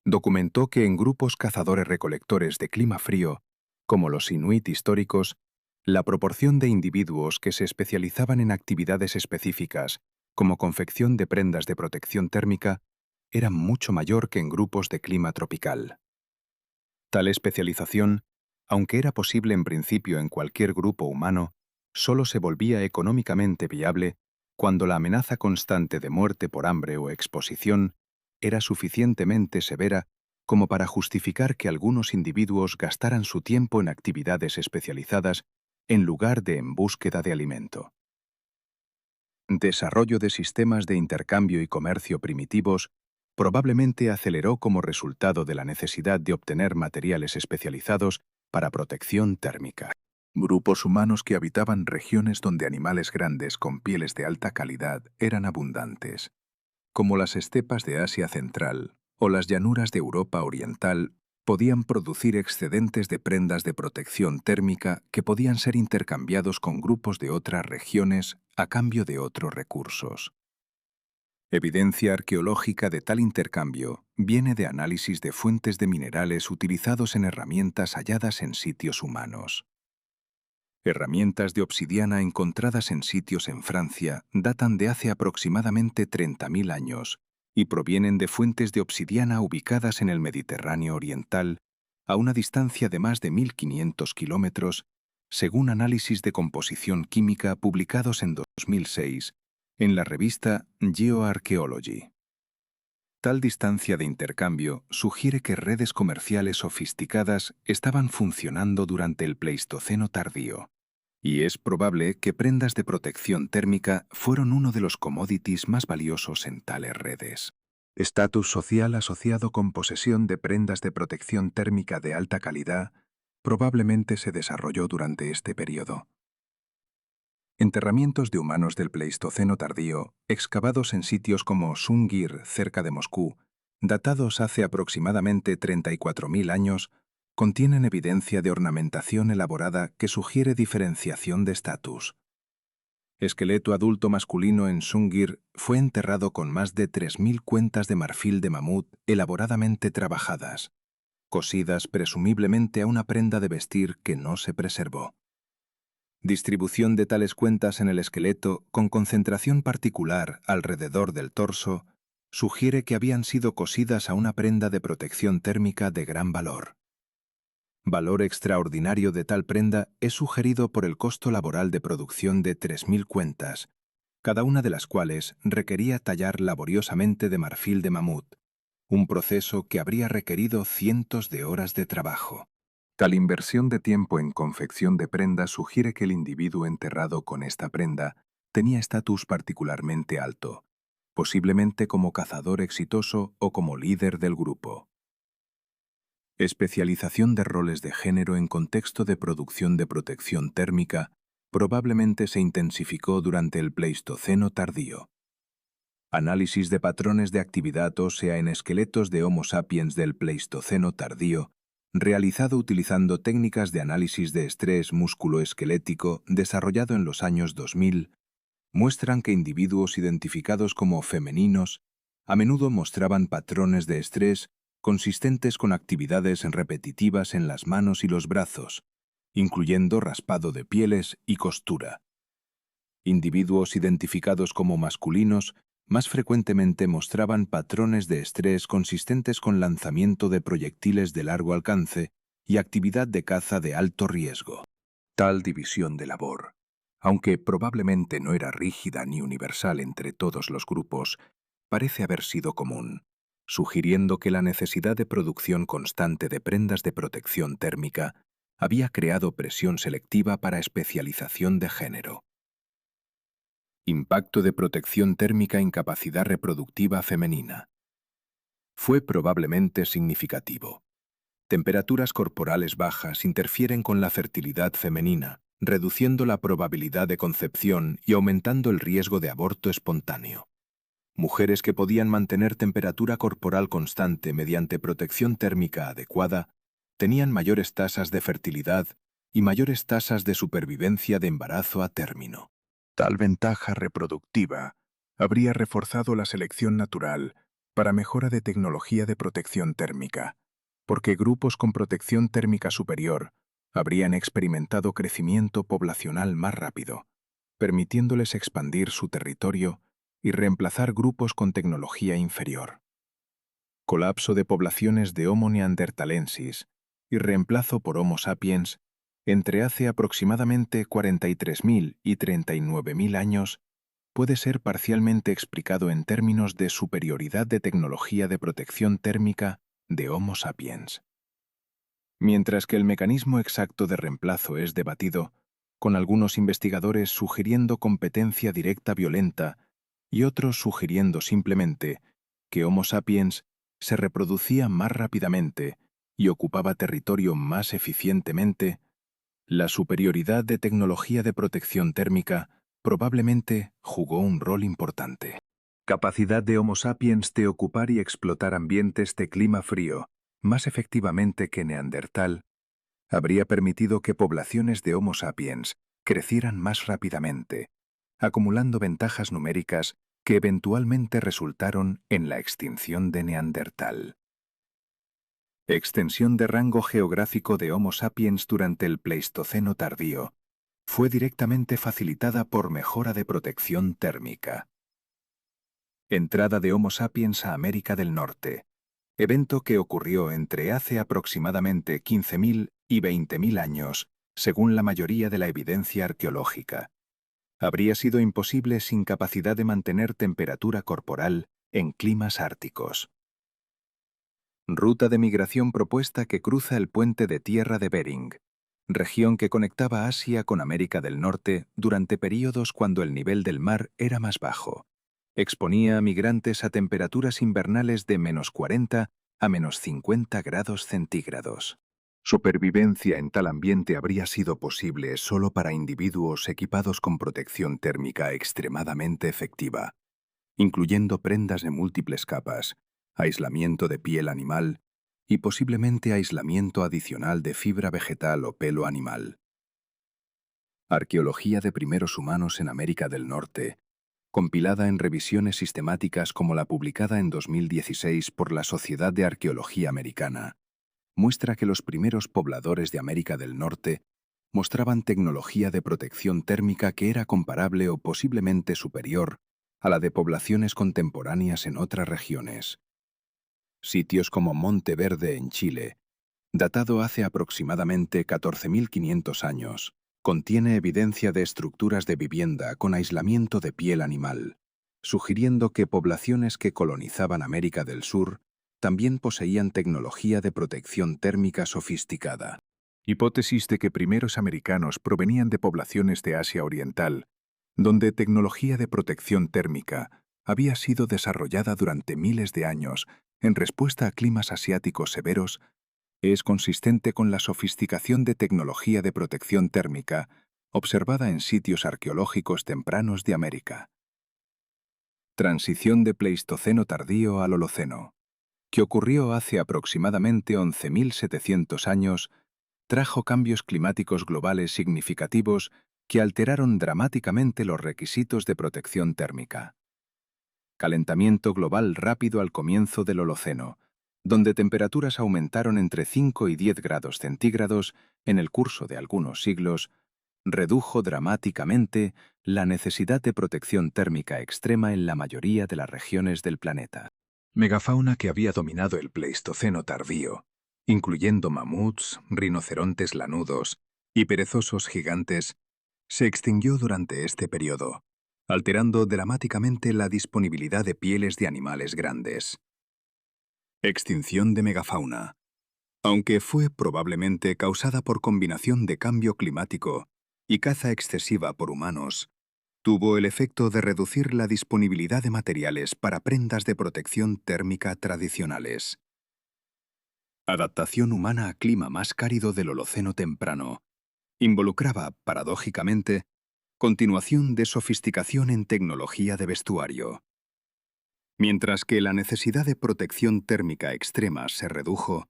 documentó que en grupos cazadores-recolectores de clima frío, como los inuit históricos, la proporción de individuos que se especializaban en actividades específicas, como confección de prendas de protección térmica, era mucho mayor que en grupos de clima tropical. Tal especialización, aunque era posible en principio en cualquier grupo humano, solo se volvía económicamente viable cuando la amenaza constante de muerte por hambre o exposición era suficientemente severa como para justificar que algunos individuos gastaran su tiempo en actividades especializadas en lugar de en búsqueda de alimento. Desarrollo de sistemas de intercambio y comercio primitivos probablemente aceleró como resultado de la necesidad de obtener materiales especializados para protección térmica. Grupos humanos que habitaban regiones donde animales grandes con pieles de alta calidad eran abundantes, como las estepas de Asia Central o las llanuras de Europa Oriental, podían producir excedentes de prendas de protección térmica que podían ser intercambiados con grupos de otras regiones a cambio de otros recursos. Evidencia arqueológica de tal intercambio viene de análisis de fuentes de minerales utilizados en herramientas halladas en sitios humanos. Herramientas de obsidiana encontradas en sitios en Francia datan de hace aproximadamente 30.000 años y provienen de fuentes de obsidiana ubicadas en el Mediterráneo Oriental a una distancia de más de 1.500 kilómetros, según análisis de composición química publicados en 2006 en la revista Geoarchaeology. Tal distancia de intercambio sugiere que redes comerciales sofisticadas estaban funcionando durante el Pleistoceno tardío, y es probable que prendas de protección térmica fueron uno de los commodities más valiosos en tales redes. Estatus social asociado con posesión de prendas de protección térmica de alta calidad probablemente se desarrolló durante este periodo. Enterramientos de humanos del Pleistoceno tardío, excavados en sitios como Sungir, cerca de Moscú, datados hace aproximadamente 34.000 años, contienen evidencia de ornamentación elaborada que sugiere diferenciación de estatus. Esqueleto adulto masculino en Sungir fue enterrado con más de 3.000 cuentas de marfil de mamut elaboradamente trabajadas, cosidas presumiblemente a una prenda de vestir que no se preservó. Distribución de tales cuentas en el esqueleto con concentración particular alrededor del torso sugiere que habían sido cosidas a una prenda de protección térmica de gran valor. Valor extraordinario de tal prenda es sugerido por el costo laboral de producción de 3.000 cuentas, cada una de las cuales requería tallar laboriosamente de marfil de mamut, un proceso que habría requerido cientos de horas de trabajo. Tal inversión de tiempo en confección de prendas sugiere que el individuo enterrado con esta prenda tenía estatus particularmente alto, posiblemente como cazador exitoso o como líder del grupo. Especialización de roles de género en contexto de producción de protección térmica probablemente se intensificó durante el Pleistoceno tardío. Análisis de patrones de actividad ósea en esqueletos de Homo sapiens del Pleistoceno tardío, realizado utilizando técnicas de análisis de estrés musculoesquelético desarrollado en los años 2000, muestran que individuos identificados como femeninos a menudo mostraban patrones de estrés consistentes con actividades repetitivas en las manos y los brazos, incluyendo raspado de pieles y costura. Individuos identificados como masculinos más frecuentemente mostraban patrones de estrés consistentes con lanzamiento de proyectiles de largo alcance y actividad de caza de alto riesgo. Tal división de labor, aunque probablemente no era rígida ni universal entre todos los grupos, parece haber sido común, sugiriendo que la necesidad de producción constante de prendas de protección térmica había creado presión selectiva para especialización de género. Impacto de protección térmica en capacidad reproductiva femenina. Fue probablemente significativo. Temperaturas corporales bajas interfieren con la fertilidad femenina, reduciendo la probabilidad de concepción y aumentando el riesgo de aborto espontáneo. Mujeres que podían mantener temperatura corporal constante mediante protección térmica adecuada tenían mayores tasas de fertilidad y mayores tasas de supervivencia de embarazo a término. Tal ventaja reproductiva habría reforzado la selección natural para mejora de tecnología de protección térmica, porque grupos con protección térmica superior habrían experimentado crecimiento poblacional más rápido, permitiéndoles expandir su territorio y reemplazar grupos con tecnología inferior. Colapso de poblaciones de Homo neanderthalensis y reemplazo por Homo sapiens entre hace aproximadamente 43.000 y 39.000 años puede ser parcialmente explicado en términos de superioridad de tecnología de protección térmica de Homo sapiens. Mientras que el mecanismo exacto de reemplazo es debatido, con algunos investigadores sugiriendo competencia directa violenta y otros sugiriendo simplemente que Homo sapiens se reproducía más rápidamente y ocupaba territorio más eficientemente, la superioridad de tecnología de protección térmica probablemente jugó un rol importante. Capacidad de Homo sapiens de ocupar y explotar ambientes de clima frío más efectivamente que Neandertal habría permitido que poblaciones de Homo sapiens crecieran más rápidamente, acumulando ventajas numéricas que eventualmente resultaron en la extinción de Neandertal. Extensión de rango geográfico de Homo sapiens durante el Pleistoceno tardío fue directamente facilitada por mejora de protección térmica. Entrada de Homo sapiens a América del Norte, evento que ocurrió entre hace aproximadamente 15.000 y 20.000 años, según la mayoría de la evidencia arqueológica. Habría sido imposible sin capacidad de mantener temperatura corporal en climas árticos. Ruta de migración propuesta que cruza el puente de tierra de Bering, región que conectaba Asia con América del Norte durante períodos cuando el nivel del mar era más bajo. Exponía a migrantes a temperaturas invernales de -40 a -50 grados centígrados. Supervivencia en tal ambiente habría sido posible solo para individuos equipados con protección térmica extremadamente efectiva, incluyendo prendas de múltiples capas, aislamiento de piel animal y posiblemente aislamiento adicional de fibra vegetal o pelo animal. Arqueología de primeros humanos en América del Norte, compilada en revisiones sistemáticas como la publicada en 2016 por la Sociedad de Arqueología Americana, muestra que los primeros pobladores de América del Norte mostraban tecnología de protección térmica que era comparable o posiblemente superior a la de poblaciones contemporáneas en otras regiones. Sitios como Monte Verde en Chile, datado hace aproximadamente 14.500 años, contiene evidencia de estructuras de vivienda con aislamiento de piel animal, sugiriendo que poblaciones que colonizaban América del Sur también poseían tecnología de protección térmica sofisticada. Hipótesis de que primeros americanos provenían de poblaciones de Asia Oriental, donde tecnología de protección térmica había sido desarrollada durante miles de años en respuesta a climas asiáticos severos, es consistente con la sofisticación de tecnología de protección térmica observada en sitios arqueológicos tempranos de América. Transición de Pleistoceno tardío al Holoceno, que ocurrió hace aproximadamente 11.700 años, trajo cambios climáticos globales significativos que alteraron dramáticamente los requisitos de protección térmica. Calentamiento global rápido al comienzo del Holoceno, donde temperaturas aumentaron entre 5 y 10 grados centígrados en el curso de algunos siglos, redujo dramáticamente la necesidad de protección térmica extrema en la mayoría de las regiones del planeta. Megafauna que había dominado el Pleistoceno tardío, incluyendo mamuts, rinocerontes lanudos y perezosos gigantes, se extinguió durante este periodo, alterando dramáticamente la disponibilidad de pieles de animales grandes. Extinción de megafauna. Aunque fue probablemente causada por combinación de cambio climático y caza excesiva por humanos, tuvo el efecto de reducir la disponibilidad de materiales para prendas de protección térmica tradicionales. Adaptación humana a clima más cálido del Holoceno temprano involucraba, paradójicamente, continuación de sofisticación en tecnología de vestuario. Mientras que la necesidad de protección térmica extrema se redujo,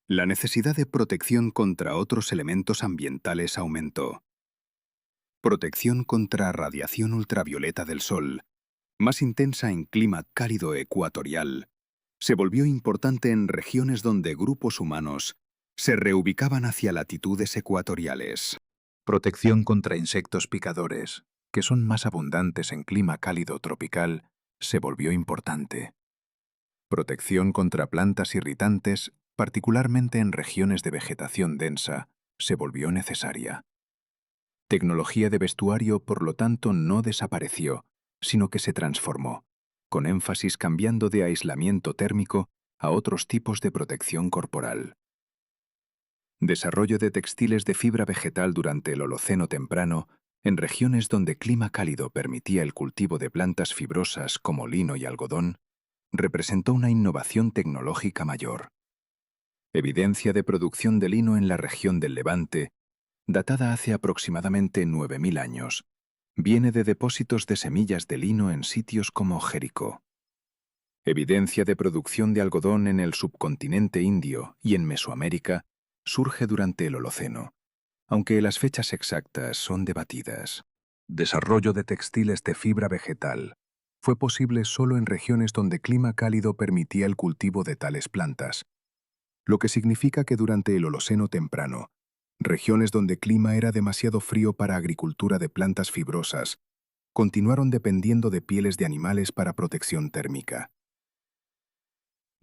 la necesidad de protección contra otros elementos ambientales aumentó. Protección contra radiación ultravioleta del Sol, más intensa en clima cálido ecuatorial, se volvió importante en regiones donde grupos humanos se reubicaban hacia latitudes ecuatoriales. Protección contra insectos picadores, que son más abundantes en clima cálido tropical, se volvió importante. Protección contra plantas irritantes, particularmente en regiones de vegetación densa, se volvió necesaria. Tecnología de vestuario, por lo tanto, no desapareció, sino que se transformó, con énfasis cambiando de aislamiento térmico a otros tipos de protección corporal. Desarrollo de textiles de fibra vegetal durante el Holoceno temprano, en regiones donde clima cálido permitía el cultivo de plantas fibrosas como lino y algodón, representó una innovación tecnológica mayor. Evidencia de producción de lino en la región del Levante, datada hace aproximadamente 9.000 años, viene de depósitos de semillas de lino en sitios como Jericó. Evidencia de producción de algodón en el subcontinente indio y en Mesoamérica surge durante el Holoceno, aunque las fechas exactas son debatidas. Desarrollo de textiles de fibra vegetal fue posible solo en regiones donde clima cálido permitía el cultivo de tales plantas, lo que significa que durante el Holoceno temprano, regiones donde clima era demasiado frío para agricultura de plantas fibrosas continuaron dependiendo de pieles de animales para protección térmica.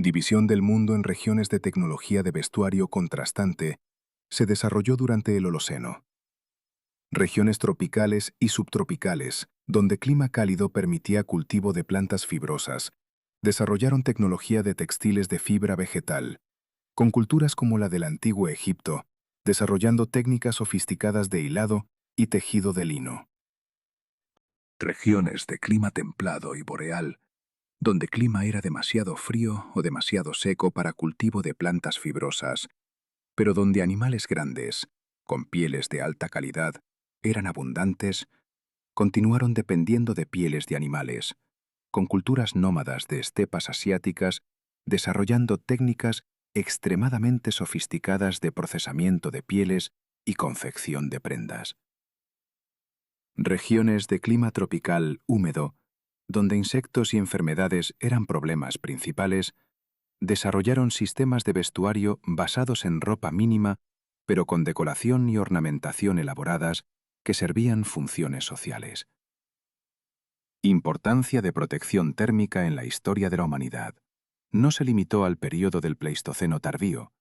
División del mundo en regiones de tecnología de vestuario contrastante se desarrolló durante el Holoceno. Regiones tropicales y subtropicales, donde clima cálido permitía cultivo de plantas fibrosas, desarrollaron tecnología de textiles de fibra vegetal, con culturas como la del antiguo Egipto, desarrollando técnicas sofisticadas de hilado y tejido de lino. Regiones de clima templado y boreal, donde clima era demasiado frío o demasiado seco para cultivo de plantas fibrosas, pero donde animales grandes, con pieles de alta calidad, eran abundantes, continuaron dependiendo de pieles de animales, con culturas nómadas de estepas asiáticas, desarrollando técnicas extremadamente sofisticadas de procesamiento de pieles y confección de prendas. Regiones de clima tropical húmedo, donde insectos y enfermedades eran problemas principales, desarrollaron sistemas de vestuario basados en ropa mínima, pero con decoración y ornamentación elaboradas que servían funciones sociales. Importancia de protección térmica en la historia de la humanidad. No se limitó al período del Pleistoceno tardío,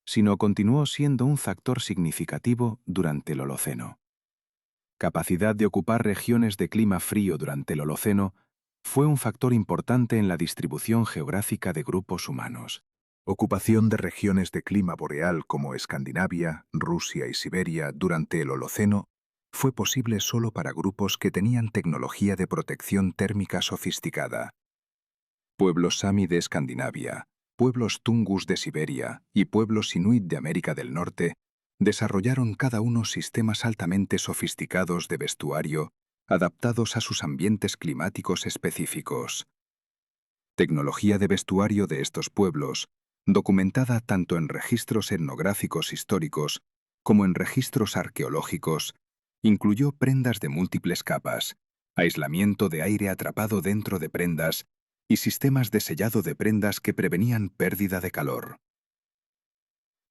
sino continuó siendo un factor significativo durante el Holoceno. Capacidad de ocupar regiones de clima frío durante el Holoceno fue un factor importante en la distribución geográfica de grupos humanos. Ocupación de regiones de clima boreal como Escandinavia, Rusia y Siberia durante el Holoceno fue posible solo para grupos que tenían tecnología de protección térmica sofisticada. Pueblos Sami de Escandinavia, pueblos Tungus de Siberia y pueblos Inuit de América del Norte desarrollaron cada uno sistemas altamente sofisticados de vestuario adaptados a sus ambientes climáticos específicos. Tecnología de vestuario de estos pueblos, documentada tanto en registros etnográficos históricos como en registros arqueológicos, Incluyó prendas de múltiples capas, aislamiento de aire atrapado dentro de prendas y sistemas de sellado de prendas que prevenían pérdida de calor.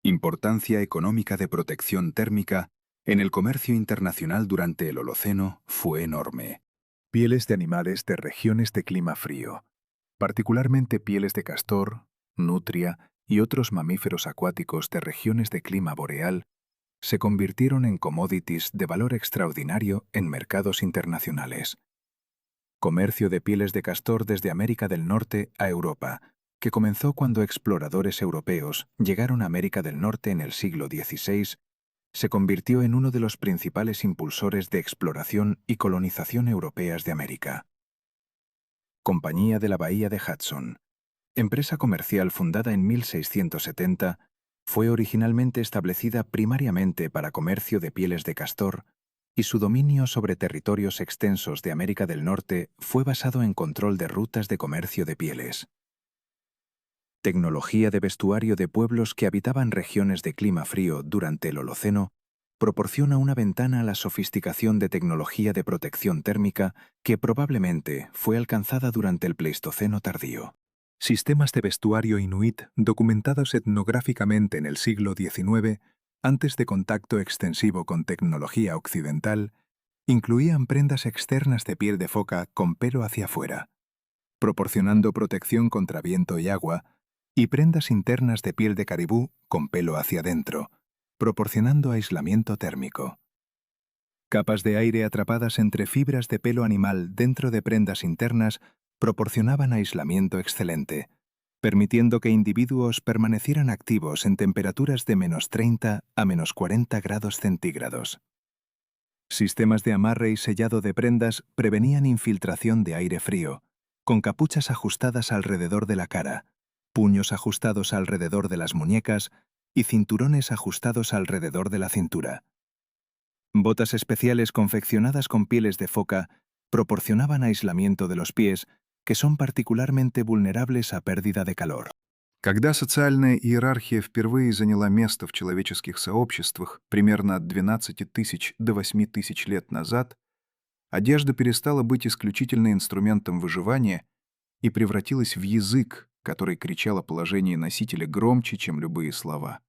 Importancia económica de protección térmica en el comercio internacional durante el Holoceno fue enorme. Pieles de animales de regiones de clima frío, particularmente pieles de castor, nutria y otros mamíferos acuáticos de regiones de clima boreal, se convirtieron en commodities de valor extraordinario en mercados internacionales. Comercio de pieles de castor desde América del Norte a Europa, que comenzó cuando exploradores europeos llegaron a América del Norte en el siglo XVI, se convirtió en uno de los principales impulsores de exploración y colonización europeas de América. Compañía de la Bahía de Hudson, empresa comercial fundada en 1670, fue originalmente establecida primariamente para comercio de pieles de castor, y su dominio sobre territorios extensos de América del Norte fue basado en control de rutas de comercio de pieles. Tecnología de vestuario de pueblos que habitaban regiones de clima frío durante el Holoceno proporciona una ventana a la sofisticación de tecnología de protección térmica que probablemente fue alcanzada durante el Pleistoceno tardío. Sistemas de vestuario inuit documentados etnográficamente en el siglo XIX, antes de contacto extensivo con tecnología occidental, incluían prendas externas de piel de foca con pelo hacia afuera, proporcionando protección contra viento y agua, y prendas internas de piel de caribú con pelo hacia adentro, proporcionando aislamiento térmico. Capas de aire atrapadas entre fibras de pelo animal dentro de prendas internas proporcionaban aislamiento excelente, permitiendo que individuos permanecieran activos en temperaturas de -30 a -40 grados centígrados. Sistemas de amarre y sellado de prendas prevenían infiltración de aire frío, con capuchas ajustadas alrededor de la cara, puños ajustados alrededor de las muñecas y cinturones ajustados alrededor de la cintura. Botas especiales confeccionadas con pieles de foca proporcionaban aislamiento de los pies, que son particularmente vulnerables a pérdida de calor. Когда социальная иерархия впервые заняла место в человеческих сообществах примерно от 12 тысяч до 8 тысяч лет назад, одежда перестала быть исключительно инструментом выживания и превратилась в язык, который кричал о положении носителя громче, чем любые слова.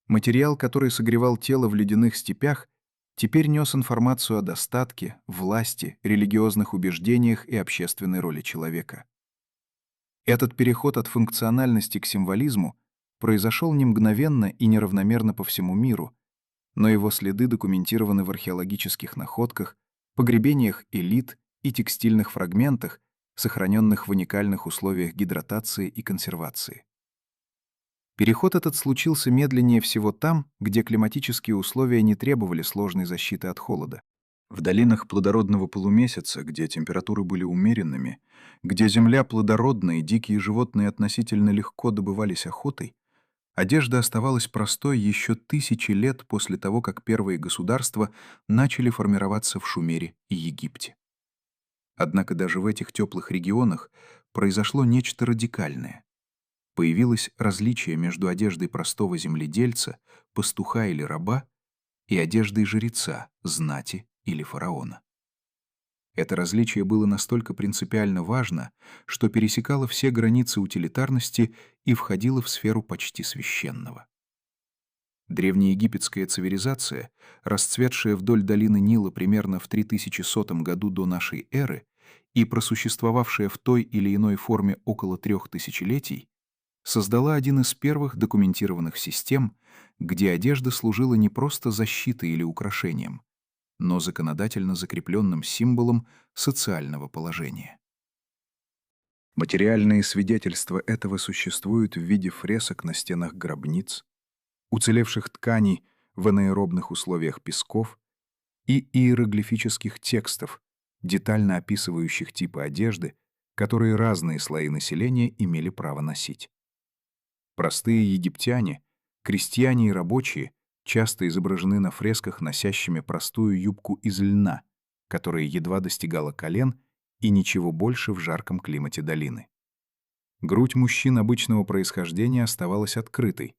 Материал, который согревал тело в ледяных степях, теперь нес информацию о достатке, власти, религиозных убеждениях и общественной роли человека. Этот переход от функциональности к символизму произошел не мгновенно и неравномерно по всему миру, но его следы документированы в археологических находках, погребениях элит и текстильных фрагментах, сохраненных в уникальных условиях гидратации и консервации. Переход этот случился медленнее всего там, где климатические условия не требовали сложной защиты от холода. В долинах плодородного полумесяца, где температуры были умеренными, где земля плодородна и дикие животные относительно легко добывались охотой, одежда оставалась простой еще тысячи лет после того, как первые государства начали формироваться в Шумере и Египте. Однако даже в этих теплых регионах произошло нечто радикальное. Появилось различие между одеждой простого земледельца, пастуха или раба и одеждой жреца, знати или фараона. Это различие было настолько принципиально важно, что пересекало все границы утилитарности и входило в сферу почти священного. Древнеегипетская цивилизация, расцветшая вдоль долины Нила примерно в 3100 году до нашей эры и просуществовавшая в той или иной форме около 3 тысячелетий, создала один из первых документированных систем, где одежда служила не просто защитой или украшением, но законодательно закрепленным символом социального положения. Материальные свидетельства этого существуют в виде фресок на стенах гробниц, уцелевших тканей в анаэробных условиях песков и иероглифических текстов, детально описывающих типы одежды, которые разные слои населения имели право носить. Простые египтяне, крестьяне и рабочие часто изображены на фресках носящими простую юбку из льна, которая едва достигала колен и ничего больше в жарком климате долины. Грудь мужчин обычного происхождения оставалась открытой,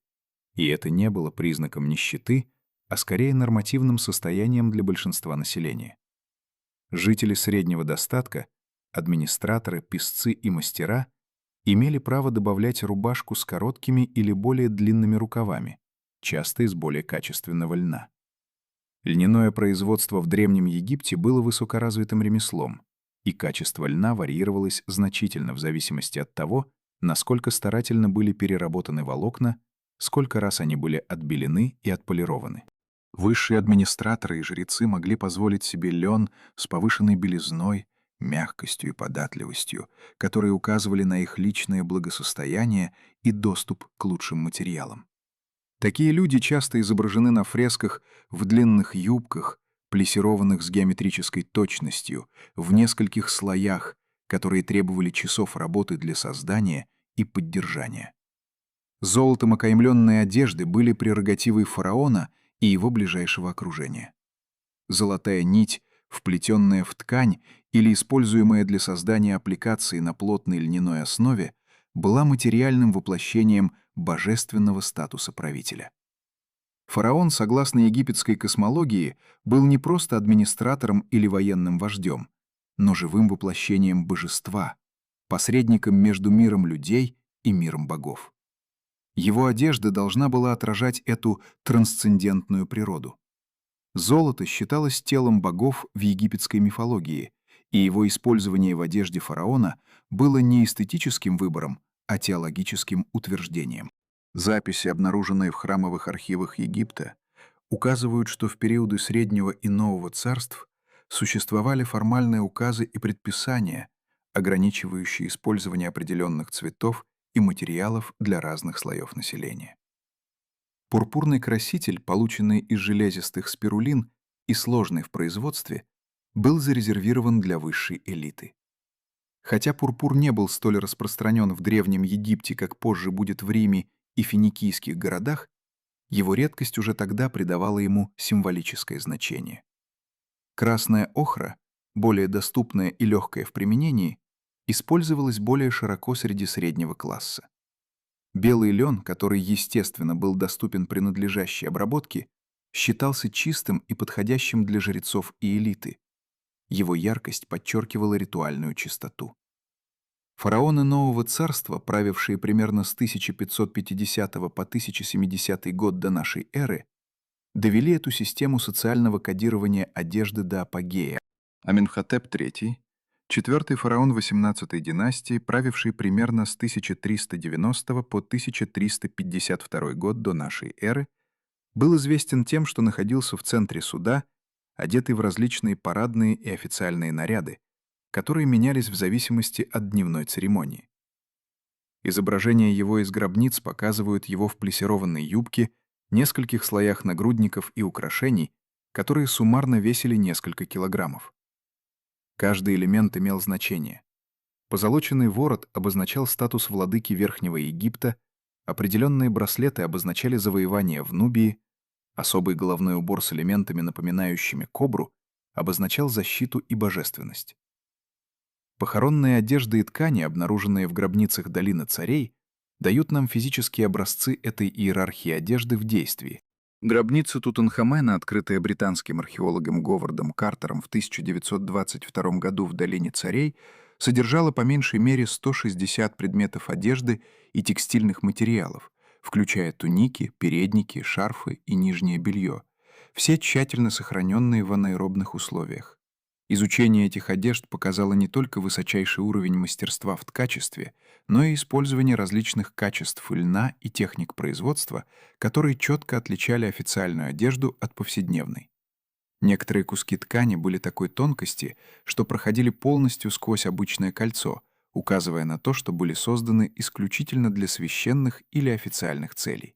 и это не было признаком нищеты, а скорее нормативным состоянием для большинства населения. Жители среднего достатка, администраторы, писцы и мастера имели право добавлять рубашку с короткими или более длинными рукавами, часто из более качественного льна. Льняное производство в Древнем Египте было высокоразвитым ремеслом, и качество льна варьировалось значительно в зависимости от того, насколько старательно были переработаны волокна, сколько раз они были отбелены и отполированы. Высшие администраторы и жрецы могли позволить себе лен с повышенной белизной, мягкостью и податливостью, которые указывали на их личное благосостояние и доступ к лучшим материалам. Такие люди часто изображены на фресках в длинных юбках, плессированных с геометрической точностью, в нескольких слоях, которые требовали часов работы для создания и поддержания. Золотом окаймленные одежды были прерогативой фараона и его ближайшего окружения. Золотая нить, вплетенная в ткань или используемая для создания аппликации на плотной льняной основе, была материальным воплощением божественного статуса правителя. Фараон, согласно египетской космологии, был не просто администратором или военным вождем, но живым воплощением божества, посредником между миром людей и миром богов. Его одежда должна была отражать эту трансцендентную природу. Золото считалось телом богов в египетской мифологии, и его использование в одежде фараона было не эстетическим выбором, а теологическим утверждением. Записи, обнаруженные в храмовых архивах Египта, указывают, что в периоды Среднего и Нового царств существовали формальные указы и предписания, ограничивающие использование определенных цветов и материалов для разных слоев населения. Пурпурный краситель, полученный из железистых спирулин и сложный в производстве, был зарезервирован для высшей элиты. Хотя пурпур не был столь распространен в Древнем Египте, как позже будет в Риме и финикийских городах, его редкость уже тогда придавала ему символическое значение. Красная охра, более доступная и легкая в применении, использовалась более широко среди среднего класса. Белый лен, который, естественно, был доступен при надлежащей обработке, считался чистым и подходящим для жрецов и элиты. Его яркость подчеркивала ритуальную чистоту. Фараоны Нового Царства, правившие примерно с 1550 по 1070 год до нашей эры, довели эту систему социального кодирования одежды до апогея. Аменхотеп III, четвертый фараон XVIII династии, правивший примерно с 1390 по 1352 год до нашей эры, был известен тем, что находился в центре суда, одетый в различные парадные и официальные наряды, которые менялись в зависимости от дневной церемонии. Изображения его из гробниц показывают его в плессированной юбке, нескольких слоях нагрудников и украшений, которые суммарно весили несколько килограммов. Каждый элемент имел значение. Позолоченный ворот обозначал статус владыки Верхнего Египта, определенные браслеты обозначали завоевание в Нубии, особый головной убор с элементами, напоминающими кобру, обозначал защиту и божественность. Похоронные одежды и ткани, обнаруженные в гробницах Долины Царей, дают нам физические образцы этой иерархии одежды в действии. Гробница Тутанхамена, открытая британским археологом Говардом Картером в 1922 году в Долине Царей, содержала по меньшей мере 160 предметов одежды и текстильных материалов, включая туники, передники, шарфы и нижнее белье, все тщательно сохраненные в анаэробных условиях. Изучение этих одежд показало не только высочайший уровень мастерства в ткачестве, но и использование различных качеств льна и техник производства, которые четко отличали официальную одежду от повседневной. Некоторые куски ткани были такой тонкости, что проходили полностью сквозь обычное кольцо, указывая на то, что были созданы исключительно для священных или официальных целей.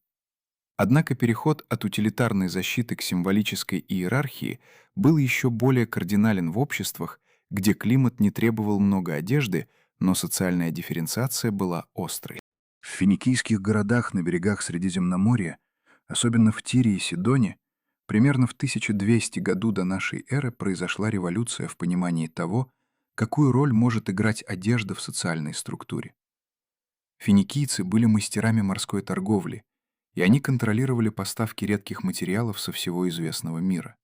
Однако переход от утилитарной защиты к символической иерархии был еще более кардинален в обществах, где климат не требовал много одежды, но социальная дифференциация была острой. В финикийских городах на берегах Средиземноморья, особенно в Тире и Сидоне, примерно в 1200 году до нашей эры произошла революция в понимании того, какую роль может играть одежда в социальной структуре. Финикийцы были мастерами морской торговли, и они контролировали поставки редких материалов со всего известного мира.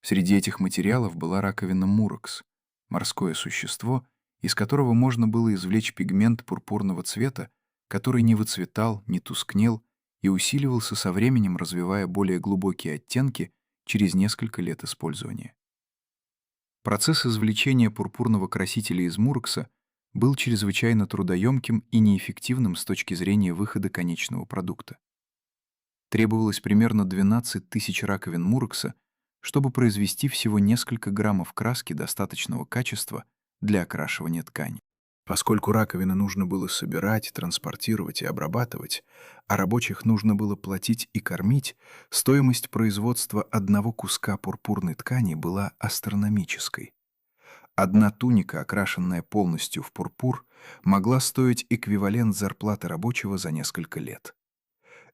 Среди этих материалов была раковина мурекс, морское существо, из которого можно было извлечь пигмент пурпурного цвета, который не выцветал, не тускнел и усиливался со временем, развивая более глубокие оттенки через несколько лет использования. Процесс извлечения пурпурного красителя из мурекса был чрезвычайно трудоемким и неэффективным с точки зрения выхода конечного продукта. Требовалось примерно 12 тысяч раковин мурекса, чтобы произвести всего несколько граммов краски достаточного качества для окрашивания ткани. Поскольку раковины нужно было собирать, транспортировать и обрабатывать, а рабочих нужно было платить и кормить, стоимость производства одного куска пурпурной ткани была астрономической. Одна туника, окрашенная полностью в пурпур, могла стоить эквивалент зарплаты рабочего за несколько лет.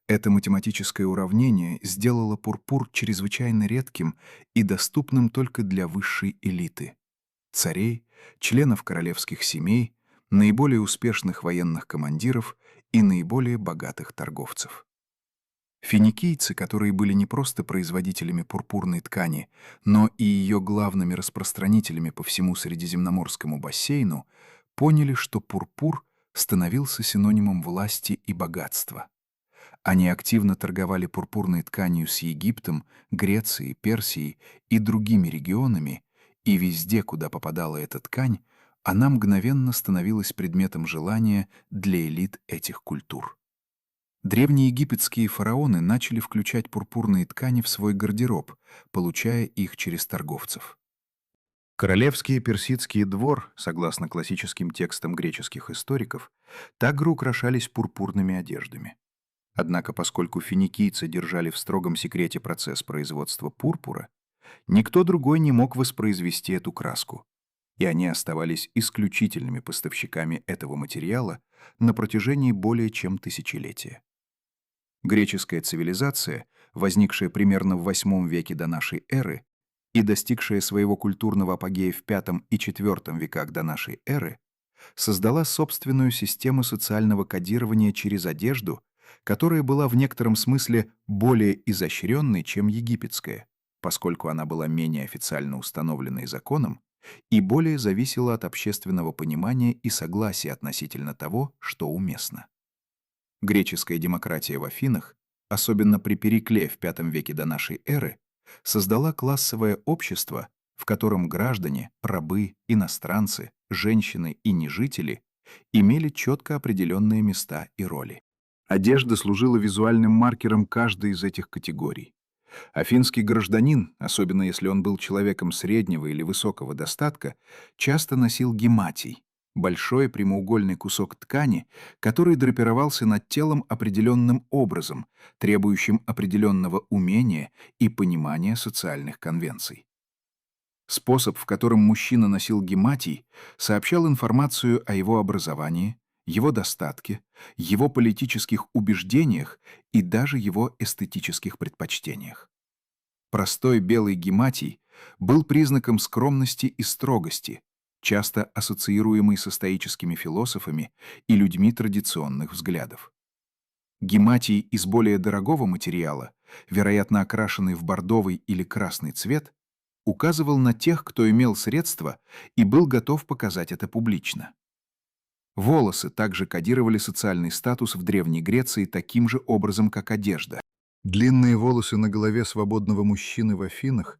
Это математическое уравнение сделало пурпур чрезвычайно редким и доступным только для высшей элиты — царей, членов королевских семей, наиболее успешных военных командиров и наиболее богатых торговцев. Финикийцы, которые были не просто производителями пурпурной ткани, но и ее главными распространителями по всему Средиземноморскому бассейну, поняли, что пурпур становился синонимом власти и богатства. Они активно торговали пурпурной тканью с Египтом, Грецией, Персией и другими регионами, и везде, куда попадала эта ткань, она мгновенно становилась предметом желания для элит этих культур. Древние египетские фараоны начали включать пурпурные ткани в свой гардероб, получая их через торговцев. Королевский персидский двор, согласно классическим текстам греческих историков, также украшались пурпурными одеждами. Однако, поскольку финикийцы держали в строгом секрете процесс производства пурпура, никто другой не мог воспроизвести эту краску, и они оставались исключительными поставщиками этого материала на протяжении более чем тысячелетия. Греческая цивилизация, возникшая примерно в VIII веке до нашей эры и достигшая своего культурного апогея в V и IV веках до нашей эры, создала собственную систему социального кодирования через одежду, которая была в некотором смысле более изощренной, чем египетская, поскольку она была менее официально установленной законом и более зависела от общественного понимания и согласия относительно того, что уместно. Греческая демократия в Афинах, особенно при Перикле в V веке до нашей эры, создала классовое общество, в котором граждане, рабы, иностранцы, женщины и нежители имели четко определенные места и роли. Одежда служила визуальным маркером каждой из этих категорий. Афинский гражданин, особенно если он был человеком среднего или высокого достатка, часто носил гематий — большой прямоугольный кусок ткани, который драпировался над телом определенным образом, требующим определенного умения и понимания социальных конвенций. Способ, в котором мужчина носил гематий, сообщал информацию о его образовании, его достатке, его политических убеждениях и даже его эстетических предпочтениях. Простой белый гематий был признаком скромности и строгости, часто ассоциируемый со стоическими философами и людьми традиционных взглядов. Гематий из более дорогого материала, вероятно окрашенный в бордовый или красный цвет, указывал на тех, кто имел средства и был готов показать это публично. Волосы также кодировали социальный статус в Древней Греции таким же образом, как одежда. Длинные волосы на голове свободного мужчины в Афинах,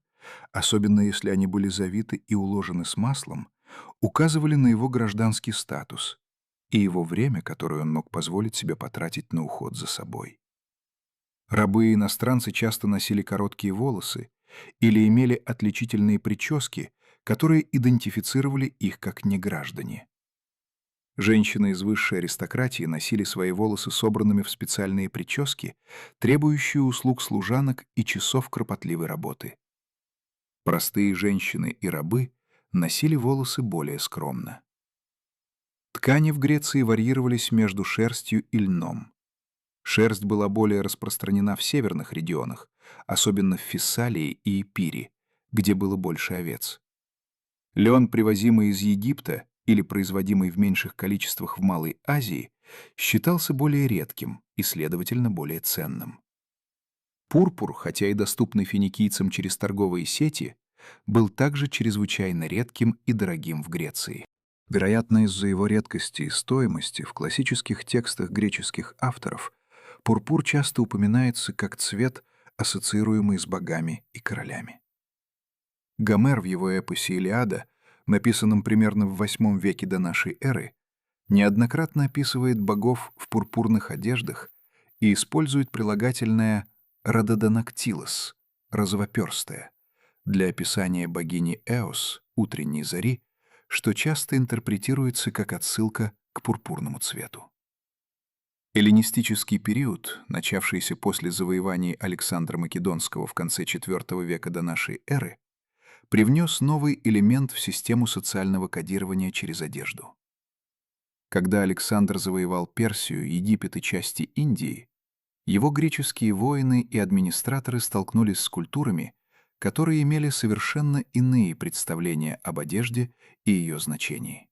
особенно если они были завиты и уложены с маслом, указывали на его гражданский статус и его время, которое он мог позволить себе потратить на уход за собой. Рабы и иностранцы часто носили короткие волосы или имели отличительные прически, которые идентифицировали их как неграждане. Женщины из высшей аристократии носили свои волосы собранными в специальные прически, требующие услуг служанок и часов кропотливой работы. Простые женщины и рабы носили волосы более скромно. Ткани в Греции варьировались между шерстью и льном. Шерсть была более распространена в северных регионах, особенно в Фессалии и Эпире, где было больше овец. Лен, привозимый из Египта или производимый в меньших количествах в Малой Азии, считался более редким, и, следовательно, более ценным. Пурпур, хотя и доступный финикийцам через торговые сети, был также чрезвычайно редким и дорогим в Греции. Вероятно, из-за его редкости и стоимости в классических текстах греческих авторов пурпур часто упоминается как цвет, ассоциируемый с богами и королями. Гомер в его эпосе «Илиада», написанном примерно в VIII веке до нашей эры, неоднократно описывает богов в пурпурных одеждах и использует прилагательное «рододонактилос» — «розовоперстая» для описания богини Эос, утренней зари, что часто интерпретируется как отсылка к пурпурному цвету. Эллинистический период, начавшийся после завоеваний Александра Македонского в конце IV века до нашей эры, привнес новый элемент в систему социального кодирования через одежду. Когда Александр завоевал Персию, Египет и части Индии, его греческие воины и администраторы столкнулись с культурами, которые имели совершенно иные представления об одежде и ее значении.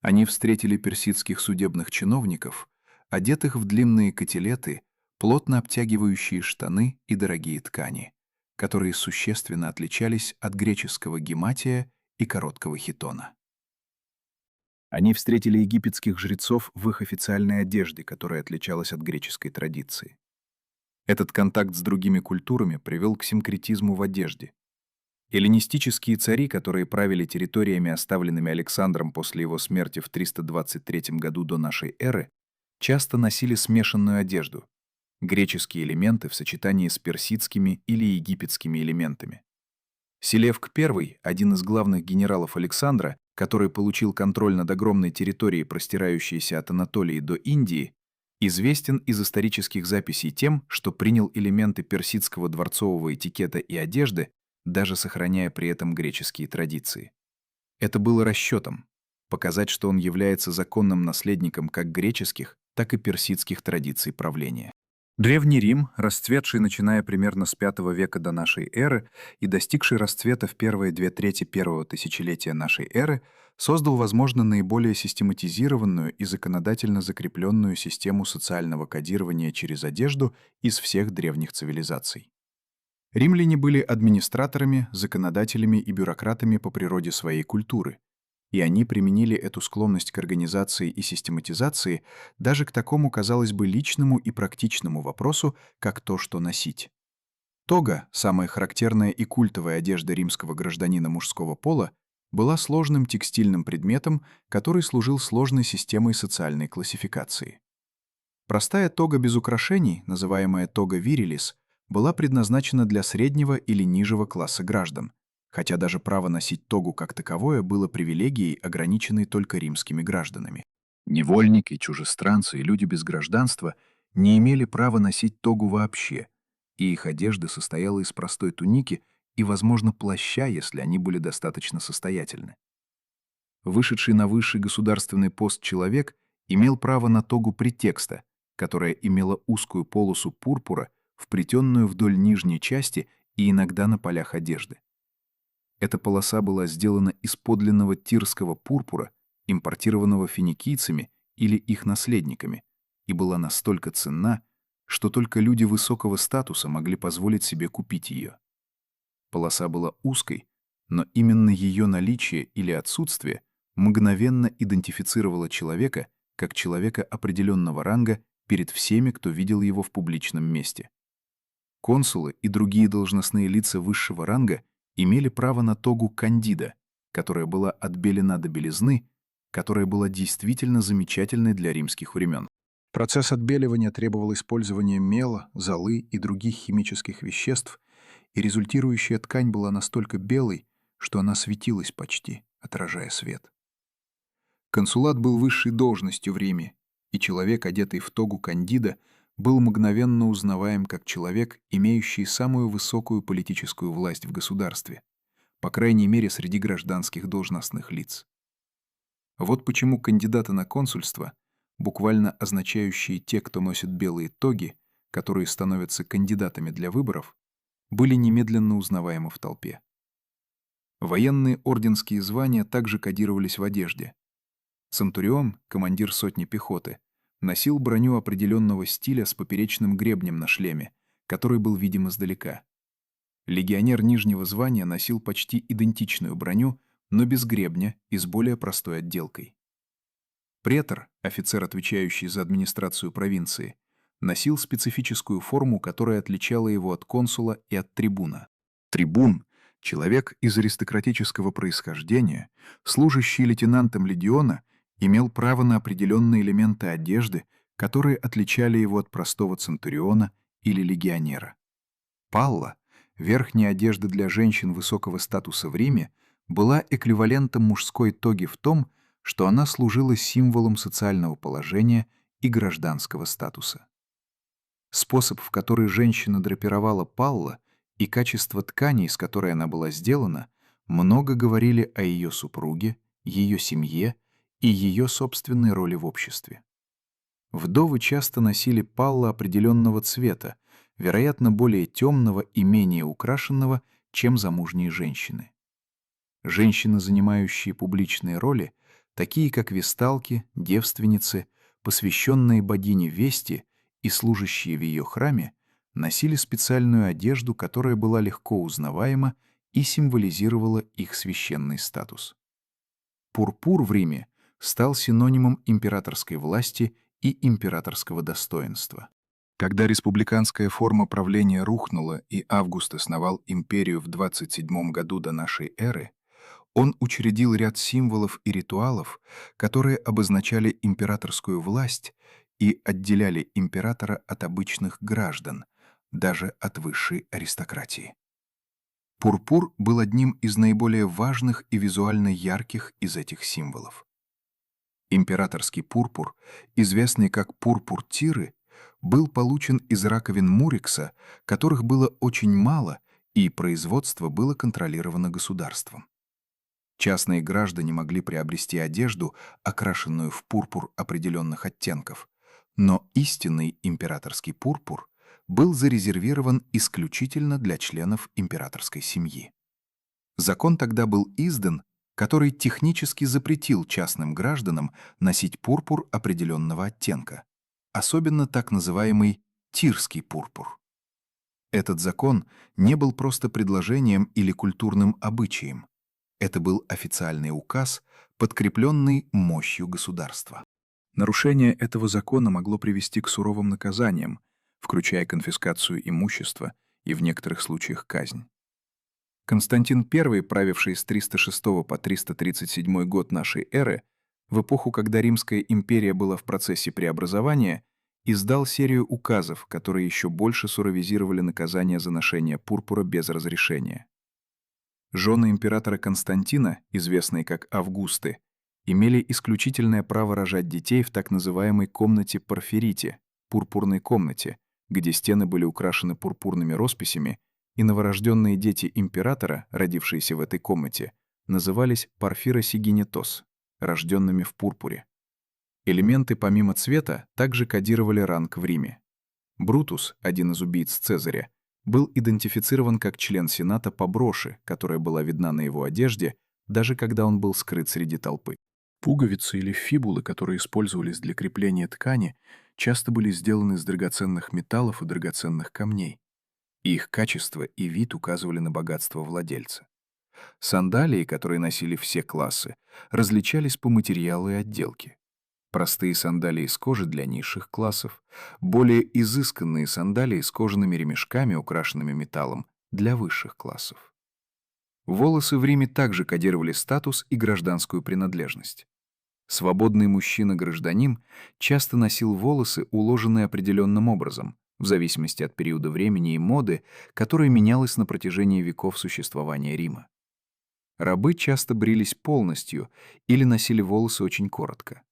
Они встретили персидских судебных чиновников, одетых в длинные котелеты, плотно обтягивающие штаны и дорогие ткани, которые существенно отличались от греческого гематия и короткого хитона. Они встретили египетских жрецов в их официальной одежде, которая отличалась от греческой традиции. Этот контакт с другими культурами привел к синкретизму в одежде. Эллинистические цари, которые правили территориями, оставленными Александром после его смерти в 323 году до нашей эры, часто носили смешанную одежду — греческие элементы в сочетании с персидскими или египетскими элементами. Селевк I, один из главных генералов Александра, который получил контроль над огромной территорией, простирающейся от Анатолии до Индии, известен из исторических записей тем, что принял элементы персидского дворцового этикета и одежды, даже сохраняя при этом греческие традиции. Это было расчетом — показать, что он является законным наследником как греческих, так и персидских традиций правления. Древний Рим, расцветший начиная примерно с V века до нашей эры и достигший расцвета в первые 2/3 первого тысячелетия нашей эры, создал, возможно, наиболее систематизированную и законодательно закрепленную систему социального кодирования через одежду из всех древних цивилизаций. Римляне были администраторами, законодателями и бюрократами по природе своей культуры, и они применили эту склонность к организации и систематизации даже к такому, казалось бы, личному и практичному вопросу, как то, что носить. Тога, самая характерная и культовая одежда римского гражданина мужского пола, была сложным текстильным предметом, который служил сложной системой социальной классификации. Простая тога без украшений, называемая тога вирилис, была предназначена для среднего или нижнего класса граждан, хотя даже право носить тогу как таковое было привилегией, ограниченной только римскими гражданами. Невольники, чужестранцы и люди без гражданства не имели права носить тогу вообще, и их одежда состояла из простой туники и, возможно, плаща, если они были достаточно состоятельны. Вышедший на высший государственный пост человек имел право на тогу претекста, которая имела узкую полосу пурпура, вплетенную вдоль нижней части и иногда на полях одежды. Эта полоса была сделана из подлинного тирского пурпура, импортированного финикийцами или их наследниками, и была настолько ценна, что только люди высокого статуса могли позволить себе купить ее. Полоса была узкой, но именно ее наличие или отсутствие мгновенно идентифицировало человека как человека определенного ранга перед всеми, кто видел его в публичном месте. Консулы и другие должностные лица высшего ранга имели право на тогу кандида, которая была отбелена до белизны, которая была действительно замечательной для римских времен. Процесс отбеливания требовал использования мела, золы и других химических веществ, и результирующая ткань была настолько белой, что она светилась почти, отражая свет. Консулат был высшей должностью в Риме, и человек, одетый в тогу кандида, был мгновенно узнаваем как человек, имеющий самую высокую политическую власть в государстве, по крайней мере среди гражданских должностных лиц. Вот почему кандидаты на консульство, буквально означающие те, кто носит белые тоги, которые становятся кандидатами для выборов, были немедленно узнаваемы в толпе. Военные орденские звания также кодировались в одежде. Центурион, командир сотни пехоты, Носил броню определенного стиля с поперечным гребнем на шлеме, который был видим издалека. Легионер нижнего звания носил почти идентичную броню, но без гребня и с более простой отделкой. Претор, офицер, отвечающий за администрацию провинции, носил специфическую форму, которая отличала его от консула и от трибуна. Трибун — человек из аристократического происхождения, служащий лейтенантом легиона, имел право на определенные элементы одежды, которые отличали его от простого центуриона или легионера. Палла, верхняя одежда для женщин высокого статуса в Риме, была эквивалентом мужской тоги в том, что она служила символом социального положения и гражданского статуса. Способ, в который женщина драпировала палла, и качество ткани, из которой она была сделана, много говорили о ее супруге, ее семье и ее собственной роли в обществе. Вдовы часто носили палла определенного цвета, вероятно, более темного и менее украшенного, чем замужние женщины. Женщины, занимающие публичные роли, такие как весталки, девственницы, посвященные богине Вести и служащие в ее храме, носили специальную одежду, которая была легко узнаваема и символизировала их священный статус. Пурпур в Риме стал синонимом императорской власти и императорского достоинства. Когда республиканская форма правления рухнула и Август основал империю в 27 году до нашей эры, он учредил ряд символов и ритуалов, которые обозначали императорскую власть и отделяли императора от обычных граждан, даже от высшей аристократии. Пурпур был одним из наиболее важных и визуально ярких из этих символов. Императорский пурпур, известный как пурпур Тиры, был получен из раковин мурекса, которых было очень мало, и производство было контролировано государством. Частные граждане могли приобрести одежду, окрашенную в пурпур определенных оттенков, но истинный императорский пурпур был зарезервирован исключительно для членов императорской семьи. Закон тогда был издан, который технически запретил частным гражданам носить пурпур определенного оттенка, особенно так называемый тирский пурпур. Этот закон не был просто предложением или культурным обычаем. Это был официальный указ, подкрепленный мощью государства. Нарушение этого закона могло привести к суровым наказаниям, включая конфискацию имущества и в некоторых случаях казнь. Константин I, правивший с 306 по 337 год нашей эры, в эпоху, когда Римская империя была в процессе преобразования, издал серию указов, которые еще больше суровизировали наказание за ношение пурпура без разрешения. Жены императора Константина, известные как Августы, имели исключительное право рожать детей в так называемой комнате Порфирите, пурпурной комнате, где стены были украшены пурпурными росписями, и новорожденные дети императора, родившиеся в этой комнате, назывались парфиросигенитос, рожденными в пурпуре. Элементы помимо цвета также кодировали ранг в Риме. Брутус, один из убийц Цезаря, был идентифицирован как член Сената по броши, которая была видна на его одежде, даже когда он был скрыт среди толпы. Пуговицы или фибулы, которые использовались для крепления ткани, часто были сделаны из драгоценных металлов и драгоценных камней. Их качество и вид указывали на богатство владельца. Сандалии, которые носили все классы, различались по материалу и отделке. Простые сандалии из кожи для низших классов, более изысканные сандалии с кожаными ремешками, украшенными металлом, для высших классов. Волосы в Риме также кодировали статус и гражданскую принадлежность. Свободный мужчина-гражданин часто носил волосы, уложенные определенным образом, в зависимости от периода времени и моды, которая менялась на протяжении веков существования Рима. Рабы часто брились полностью или носили волосы очень коротко.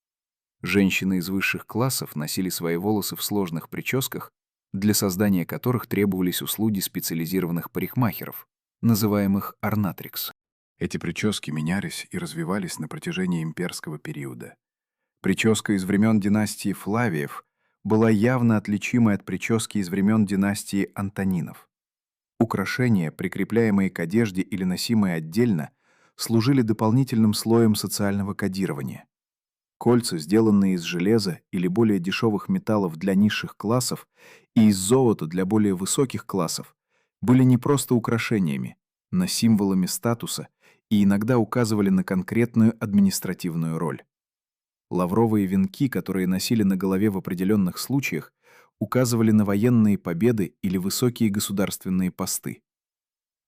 Женщины из высших классов носили свои волосы в сложных прическах, для создания которых требовались услуги специализированных парикмахеров, называемых орнатрикс. Эти прически менялись и развивались на протяжении имперского периода. Прическа из времен династии Флавиев была явно отличимой от прически из времен династии Антонинов. Украшения, прикрепляемые к одежде или носимые отдельно, служили дополнительным слоем социального кодирования. Кольца, сделанные из железа или более дешевых металлов для низших классов и из золота для более высоких классов, были не просто украшениями, но символами статуса и иногда указывали на конкретную административную роль. Лавровые венки, которые носили на голове в определенных случаях, указывали на военные победы или высокие государственные посты.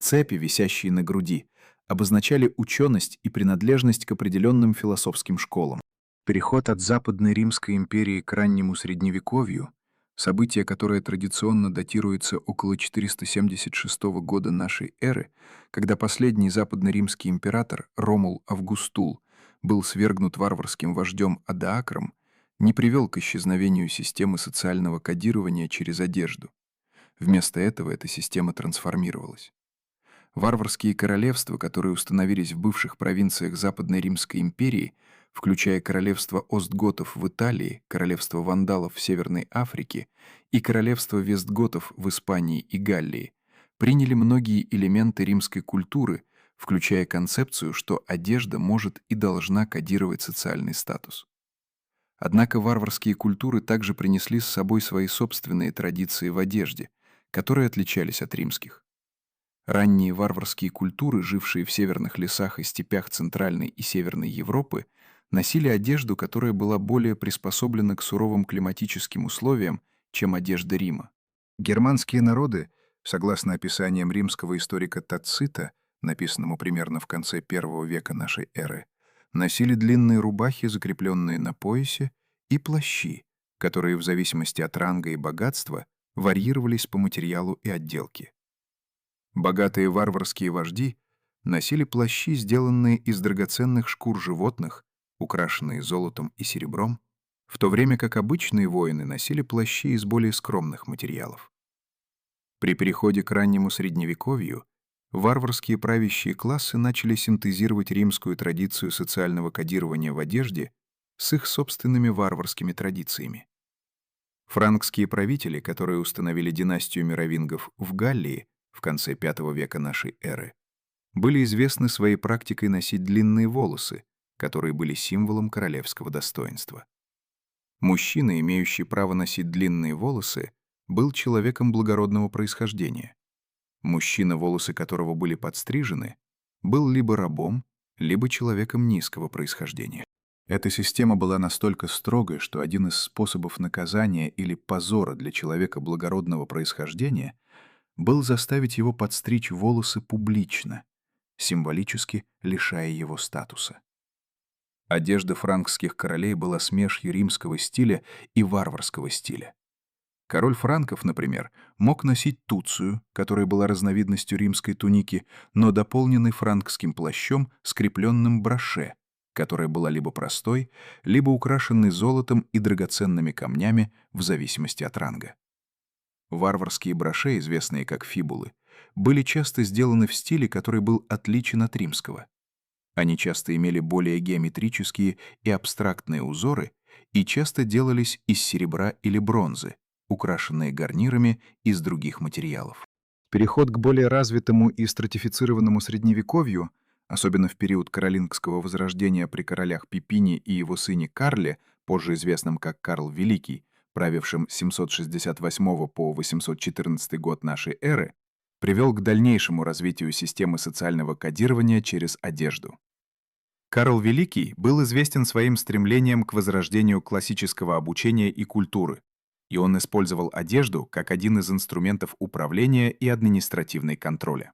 Цепи, висящие на груди, обозначали ученость и принадлежность к определенным философским школам. Переход от Западной Римской империи к раннему Средневековью, событие, которое традиционно датируется около 476 года нашей эры, когда последний западно-римский император Ромул Августул был свергнут варварским вождем Адаакром, не привел к исчезновению системы социального кодирования через одежду. Вместо этого эта система трансформировалась. Варварские королевства, которые установились в бывших провинциях Западной Римской империи, включая королевство остготов в Италии, королевство вандалов в Северной Африке и королевство вестготов в Испании и Галлии, приняли многие элементы римской культуры, включая концепцию, что одежда может и должна кодировать социальный статус. Однако варварские культуры также принесли с собой свои собственные традиции в одежде, которые отличались от римских. Ранние варварские культуры, жившие в северных лесах и степях Центральной и Северной Европы, носили одежду, которая была более приспособлена к суровым климатическим условиям, чем одежда Рима. Германские народы, согласно описаниям римского историка Тацита, написанному примерно в конце I века нашей эры, носили длинные рубахи, закрепленные на поясе, и плащи, которые в зависимости от ранга и богатства варьировались по материалу и отделке. Богатые варварские вожди носили плащи, сделанные из драгоценных шкур животных, украшенные золотом и серебром, в то время как обычные воины носили плащи из более скромных материалов. При переходе к раннему Средневековью варварские правящие классы начали синтезировать римскую традицию социального кодирования в одежде с их собственными варварскими традициями. Франкские правители, которые установили династию мировингов в Галлии в конце V века нашей эры, были известны своей практикой носить длинные волосы, которые были символом королевского достоинства. Мужчина, имеющий право носить длинные волосы, был человеком благородного происхождения. Мужчина, волосы которого были подстрижены, был либо рабом, либо человеком низкого происхождения. Эта система была настолько строгой, что один из способов наказания или позора для человека благородного происхождения был заставить его подстричь волосы публично, символически лишая его статуса. Одежда франкских королей была смесью римского стиля и варварского стиля. Король франков, например, мог носить туцию, которая была разновидностью римской туники, но дополненной франкским плащом, скрепленным броше, которая была либо простой, либо украшенной золотом и драгоценными камнями в зависимости от ранга. Варварские броше, известные как фибулы, были часто сделаны в стиле, который был отличен от римского. Они часто имели более геометрические и абстрактные узоры и часто делались из серебра или бронзы, украшенные гарнирами из других материалов. Переход к более развитому и стратифицированному Средневековью, особенно в период Каролингского возрождения при королях Пипине и его сыне Карле, позже известном как Карл Великий, правившем с 768 по 814 год нашей эры, привел к дальнейшему развитию системы социального кодирования через одежду. Карл Великий был известен своим стремлением к возрождению классического обучения и культуры, и он использовал одежду как один из инструментов управления и административной контроля.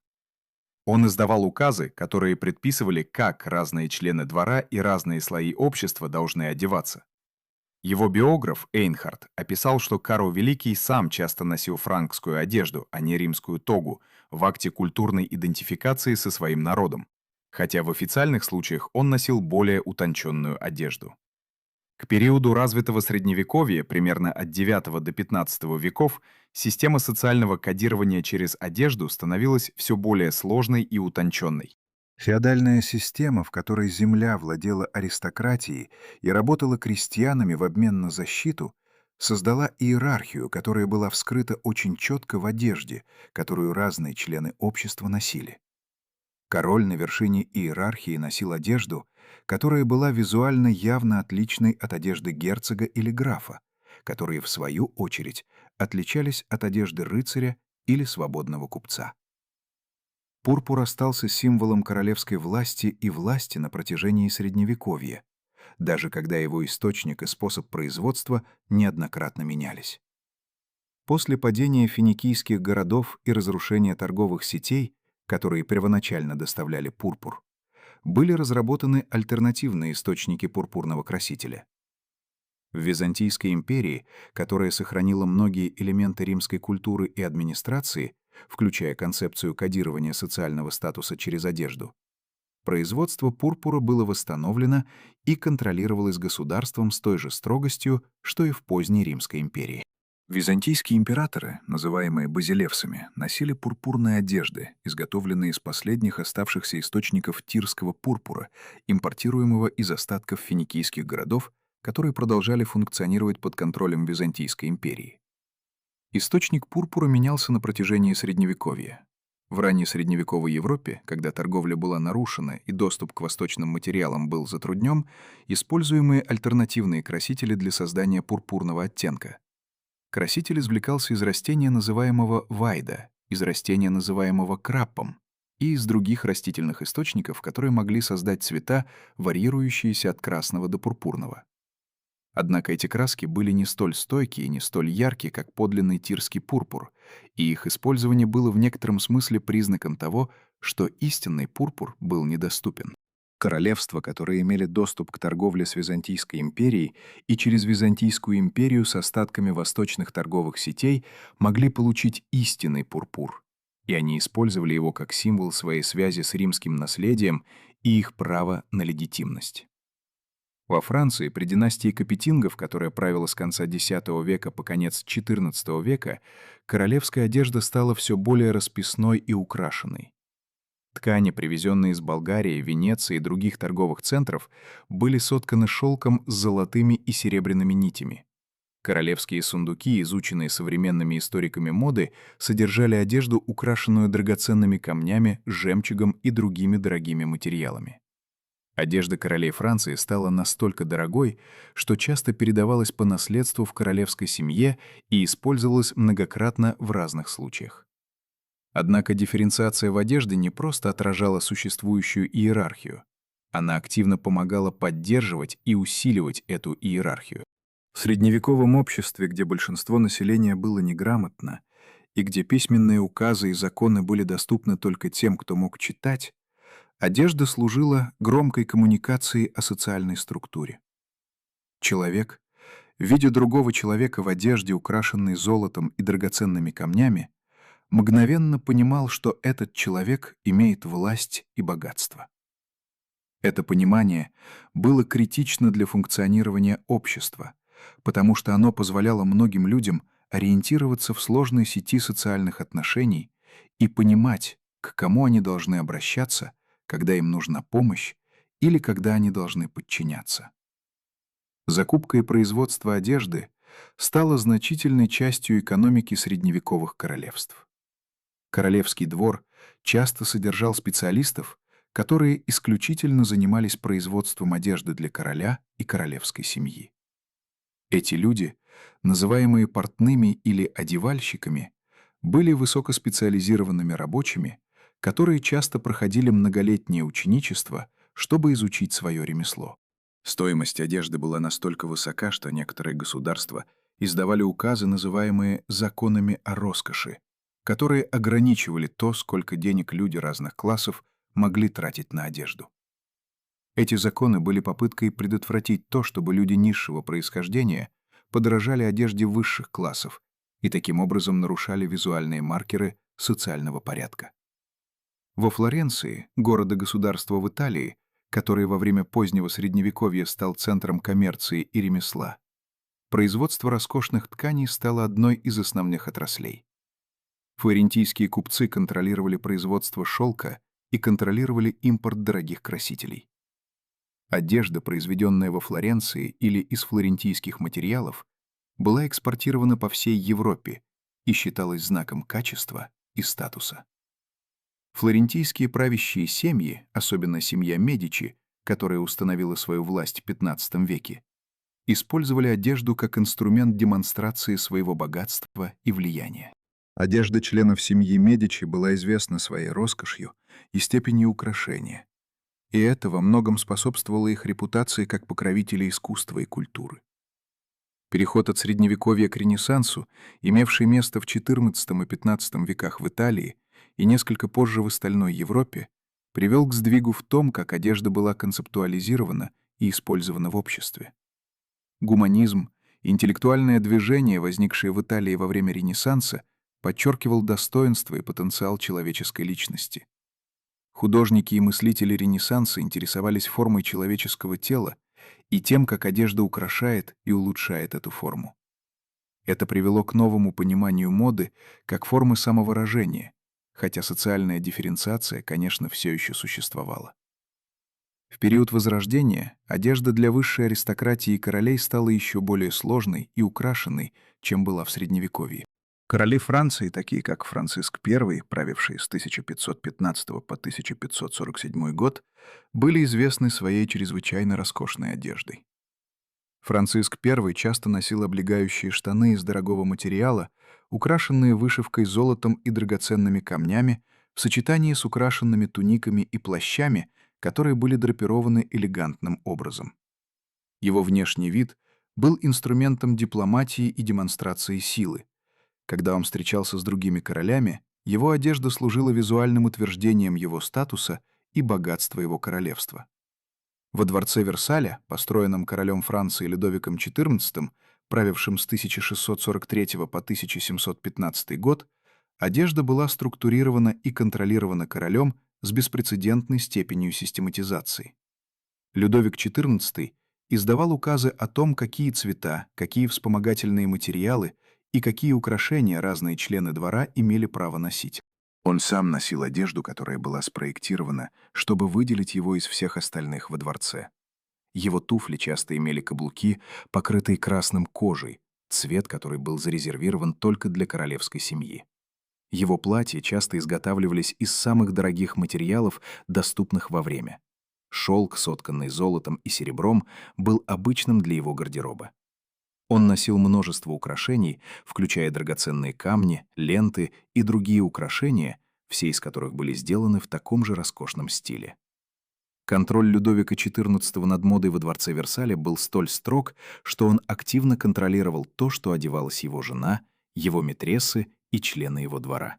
Он издавал указы, которые предписывали, как разные члены двора и разные слои общества должны одеваться. Его биограф Эйнхард описал, что Карл Великий сам часто носил франкскую одежду, а не римскую тогу, в акте культурной идентификации со своим народом, хотя в официальных случаях он носил более утонченную одежду. К периоду развитого Средневековья, примерно от IX до XV веков, система социального кодирования через одежду становилась все более сложной и утонченной. Феодальная система, в которой земля владела аристократией и работала крестьянами в обмен на защиту, создала иерархию, которая была вскрыта очень четко в одежде, которую разные члены общества носили. Король на вершине иерархии носил одежду, которая была визуально явно отличной от одежды герцога или графа, которые, в свою очередь, отличались от одежды рыцаря или свободного купца. Пурпур остался символом королевской власти и власти на протяжении Средневековья, даже когда его источник и способ производства неоднократно менялись. После падения финикийских городов и разрушения торговых сетей, которые первоначально доставляли пурпур, были разработаны альтернативные источники пурпурного красителя. В Византийской империи, которая сохранила многие элементы римской культуры и администрации, включая концепцию кодирования социального статуса через одежду, производство пурпура было восстановлено и контролировалось государством с той же строгостью, что и в поздней Римской империи. Византийские императоры, называемые базилевсами, носили пурпурные одежды, изготовленные из последних оставшихся источников тирского пурпура, импортируемого из остатков финикийских городов, которые продолжали функционировать под контролем Византийской империи. Источник пурпура менялся на протяжении Средневековья. В ранней средневековой Европе, когда торговля была нарушена и доступ к восточным материалам был затруднен, используемые альтернативные красители для создания пурпурного оттенка. Краситель извлекался из растения, называемого вайда, из растения, называемого краппом, и из других растительных источников, которые могли создать цвета, варьирующиеся от красного до пурпурного. Однако эти краски были не столь стойкие и не столь яркие, как подлинный тирский пурпур, и их использование было в некотором смысле признаком того, что истинный пурпур был недоступен. Королевства, которые имели доступ к торговле с Византийской империей и через Византийскую империю с остатками восточных торговых сетей, могли получить истинный пурпур, и они использовали его как символ своей связи с римским наследием и их права на легитимность. Во Франции при династии Капетингов, которая правила с конца X века по конец XIV века, королевская одежда стала все более расписной и украшенной. Ткани, привезенные из Болгарии, Венеции и других торговых центров, были сотканы шелком с золотыми и серебряными нитями. Королевские сундуки, изученные современными историками моды, содержали одежду, украшенную драгоценными камнями, жемчугом и другими дорогими материалами. Одежда королей Франции стала настолько дорогой, что часто передавалась по наследству в королевской семье и использовалась многократно в разных случаях. Однако дифференциация в одежде не просто отражала существующую иерархию, она активно помогала поддерживать и усиливать эту иерархию. В средневековом обществе, где большинство населения было неграмотно, и где письменные указы и законы были доступны только тем, кто мог читать, одежда служила громкой коммуникацией о социальной структуре. Человек, видя другого человека в одежде, украшенной золотом и драгоценными камнями, мгновенно понимал, что этот человек имеет власть и богатство. Это понимание было критично для функционирования общества, потому что оно позволяло многим людям ориентироваться в сложной сети социальных отношений и понимать, к кому они должны обращаться, когда им нужна помощь или когда они должны подчиняться. Закупка и производство одежды стало значительной частью экономики средневековых королевств. Королевский двор часто содержал специалистов, которые исключительно занимались производством одежды для короля и королевской семьи. Эти люди, называемые портными или одевальщиками, были высокоспециализированными рабочими, которые часто проходили многолетнее ученичество, чтобы изучить свое ремесло. Стоимость одежды была настолько высока, что некоторые государства издавали указы, называемые «законами о роскоши», которые ограничивали то, сколько денег люди разных классов могли тратить на одежду. Эти законы были попыткой предотвратить то, чтобы люди низшего происхождения подражали одежде высших классов и таким образом нарушали визуальные маркеры социального порядка. Во Флоренции, города-государства в Италии, который во время позднего Средневековья стал центром коммерции и ремесла, производство роскошных тканей стало одной из основных отраслей. Флорентийские купцы контролировали производство шелка и контролировали импорт дорогих красителей. Одежда, произведенная во Флоренции или из флорентийских материалов, была экспортирована по всей Европе и считалась знаком качества и статуса. Флорентийские правящие семьи, особенно семья Медичи, которая установила свою власть в XV веке, использовали одежду как инструмент демонстрации своего богатства и влияния. Одежда членов семьи Медичи была известна своей роскошью и степенью украшения, и это во многом способствовало их репутации как покровителей искусства и культуры. Переход от Средневековья к Ренессансу, имевший место в XIV и XV веках в Италии и несколько позже в остальной Европе, привел к сдвигу в том, как одежда была концептуализирована и использована в обществе. Гуманизм, интеллектуальное движение, возникшее в Италии во время Ренессанса, подчеркивал достоинство и потенциал человеческой личности. Художники и мыслители Ренессанса интересовались формой человеческого тела и тем, как одежда украшает и улучшает эту форму. Это привело к новому пониманию моды как формы самовыражения, хотя социальная дифференциация, конечно, все еще существовала. В период Возрождения одежда для высшей аристократии и королей стала еще более сложной и украшенной, чем была в Средневековье. Короли Франции, такие как Франциск I, правивший с 1515 по 1547 год, были известны своей чрезвычайно роскошной одеждой. Франциск I часто носил облегающие штаны из дорогого материала, украшенные вышивкой золотом и драгоценными камнями, в сочетании с украшенными туниками и плащами, которые были драпированы элегантным образом. Его внешний вид был инструментом дипломатии и демонстрации силы. Когда он встречался с другими королями, его одежда служила визуальным утверждением его статуса и богатства его королевства. Во дворце Версаля, построенном королем Франции Людовиком XIV, правившим с 1643 по 1715 год, одежда была структурирована и контролирована королем с беспрецедентной степенью систематизации. Людовик XIV издавал указы о том, какие цвета, какие вспомогательные материалы и какие украшения разные члены двора имели право носить. Он сам носил одежду, которая была спроектирована, чтобы выделить его из всех остальных во дворце. Его туфли часто имели каблуки, покрытые красным кожей, цвет, который был зарезервирован только для королевской семьи. Его платья часто изготавливались из самых дорогих материалов, доступных во время. Шелк, сотканный золотом и серебром, был обычным для его гардероба. Он носил множество украшений, включая драгоценные камни, ленты и другие украшения, все из которых были сделаны в таком же роскошном стиле. Контроль Людовика XIV над модой во дворце Версаля был столь строг, что он активно контролировал то, что одевалась его жена, его митрессы и члены его двора.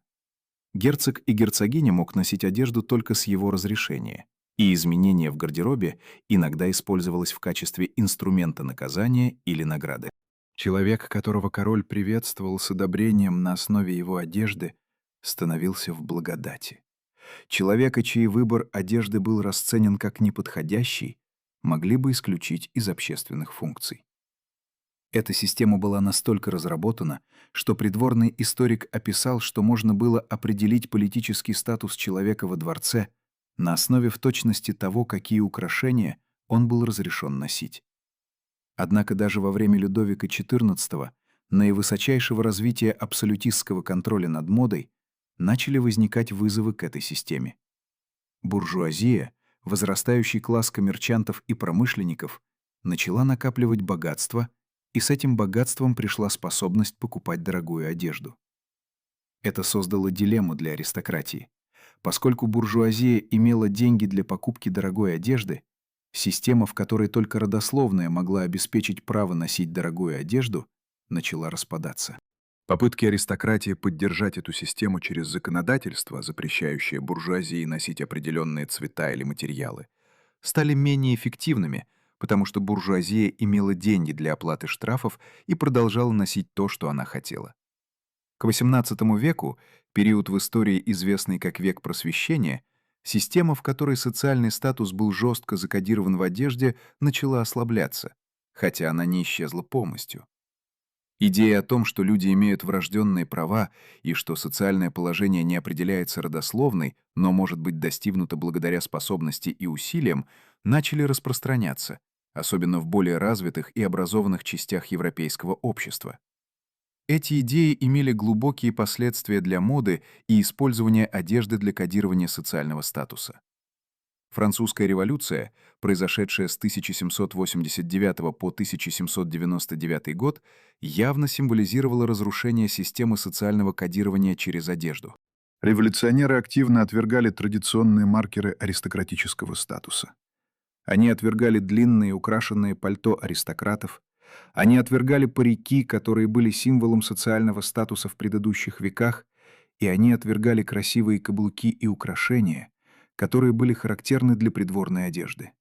Герцог и герцогиня мог носить одежду только с его разрешения, и изменение в гардеробе иногда использовалось в качестве инструмента наказания или награды. Человек, которого король приветствовал с одобрением на основе его одежды, становился в благодати. Человека, чей выбор одежды был расценен как неподходящий, могли бы исключить из общественных функций. Эта система была настолько разработана, что придворный историк описал, что можно было определить политический статус человека во дворце на основе в точности того, какие украшения он был разрешен носить. Однако даже во время Людовика XIV, наивысочайшего развития абсолютистского контроля над модой, начали возникать вызовы к этой системе. Буржуазия, возрастающий класс коммерчантов и промышленников, начала накапливать богатство, и с этим богатством пришла способность покупать дорогую одежду. Это создало дилемму для аристократии. Поскольку буржуазия имела деньги для покупки дорогой одежды, система, в которой только родословная могла обеспечить право носить дорогую одежду, начала распадаться. Попытки аристократии поддержать эту систему через законодательство, запрещающее буржуазии носить определенные цвета или материалы, стали менее эффективными, потому что буржуазия имела деньги для оплаты штрафов и продолжала носить то, что она хотела. К XVIII веку, период в истории, известный как век Просвещения, система, в которой социальный статус был жестко закодирован в одежде, начала ослабляться, хотя она не исчезла полностью. Идея о том, что люди имеют врожденные права и что социальное положение не определяется родословной, но может быть достигнуто благодаря способности и усилиям, начали распространяться, особенно в более развитых и образованных частях европейского общества. Эти идеи имели глубокие последствия для моды и использования одежды для кодирования социального статуса. Французская революция, произошедшая с 1789 по 1799 год, явно символизировала разрушение системы социального кодирования через одежду. Революционеры активно отвергали традиционные маркеры аристократического статуса. Они отвергали длинные украшенные пальто аристократов, они отвергали парики, которые были символом социального статуса в предыдущих веках, и они отвергали красивые каблуки и украшения, которые были характерны для придворной одежды.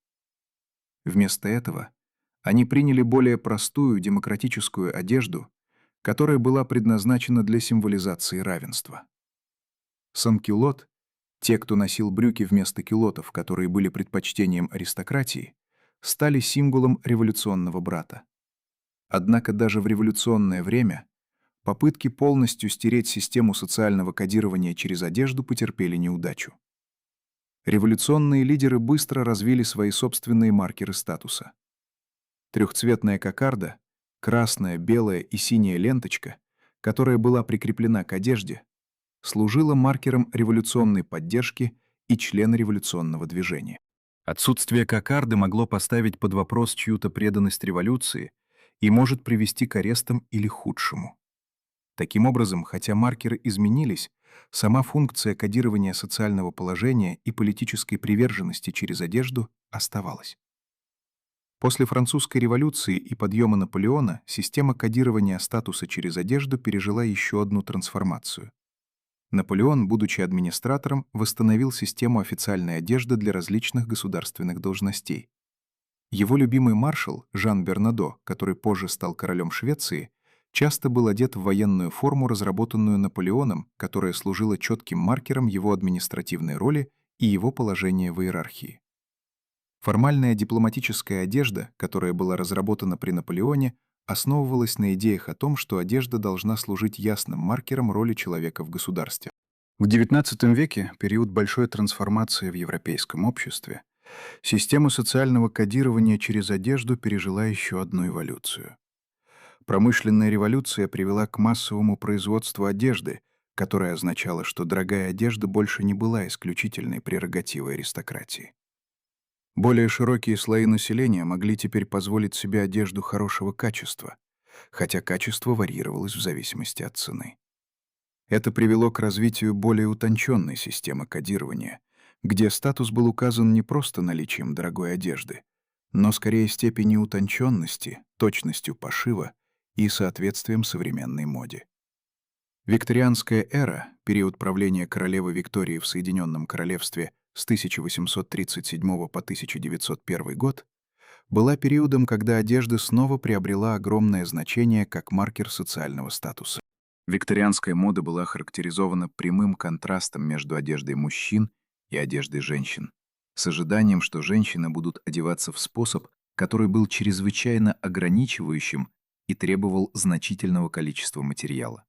Вместо этого они приняли более простую демократическую одежду, которая была предназначена для символизации равенства. Санкюлот, те, кто носил брюки вместо кюлотов, которые были предпочтением аристократии, стали символом революционного брата. Однако даже в революционное время попытки полностью стереть систему социального кодирования через одежду потерпели неудачу. Революционные лидеры быстро развили свои собственные маркеры статуса. Трехцветная кокарда, красная, белая и синяя ленточка, которая была прикреплена к одежде, служила маркером революционной поддержки и члена революционного движения. Отсутствие кокарды могло поставить под вопрос чью-то преданность революции и может привести к арестам или худшему. Таким образом, хотя маркеры изменились, сама функция кодирования социального положения и политической приверженности через одежду оставалась. После французской революции и подъема Наполеона система кодирования статуса через одежду пережила еще одну трансформацию. Наполеон, будучи администратором, восстановил систему официальной одежды для различных государственных должностей. Его любимый маршал Жан Бернадо, который позже стал королем Швеции, часто был одет в военную форму, разработанную Наполеоном, которая служила четким маркером его административной роли и его положения в иерархии. Формальная дипломатическая одежда, которая была разработана при Наполеоне, основывалась на идеях о том, что одежда должна служить ясным маркером роли человека в государстве. В XIX веке, период большой трансформации в европейском обществе, система социального кодирования через одежду пережила еще одну эволюцию. Промышленная революция привела к массовому производству одежды, которая означала, что дорогая одежда больше не была исключительной прерогативой аристократии. Более широкие слои населения могли теперь позволить себе одежду хорошего качества, хотя качество варьировалось в зависимости от цены. Это привело к развитию более утонченной системы кодирования, где статус был указан не просто наличием дорогой одежды, но скорее степенью утонченности, точностью пошива и соответствием современной моде. Викторианская эра, период правления королевы Виктории в Соединенном Королевстве с 1837 по 1901 год, была периодом, когда одежда снова приобрела огромное значение как маркер социального статуса. Викторианская мода была характеризована прямым контрастом между одеждой мужчин и одеждой женщин, с ожиданием, что женщины будут одеваться в способ, который был чрезвычайно ограничивающим и требовал значительного количества материала.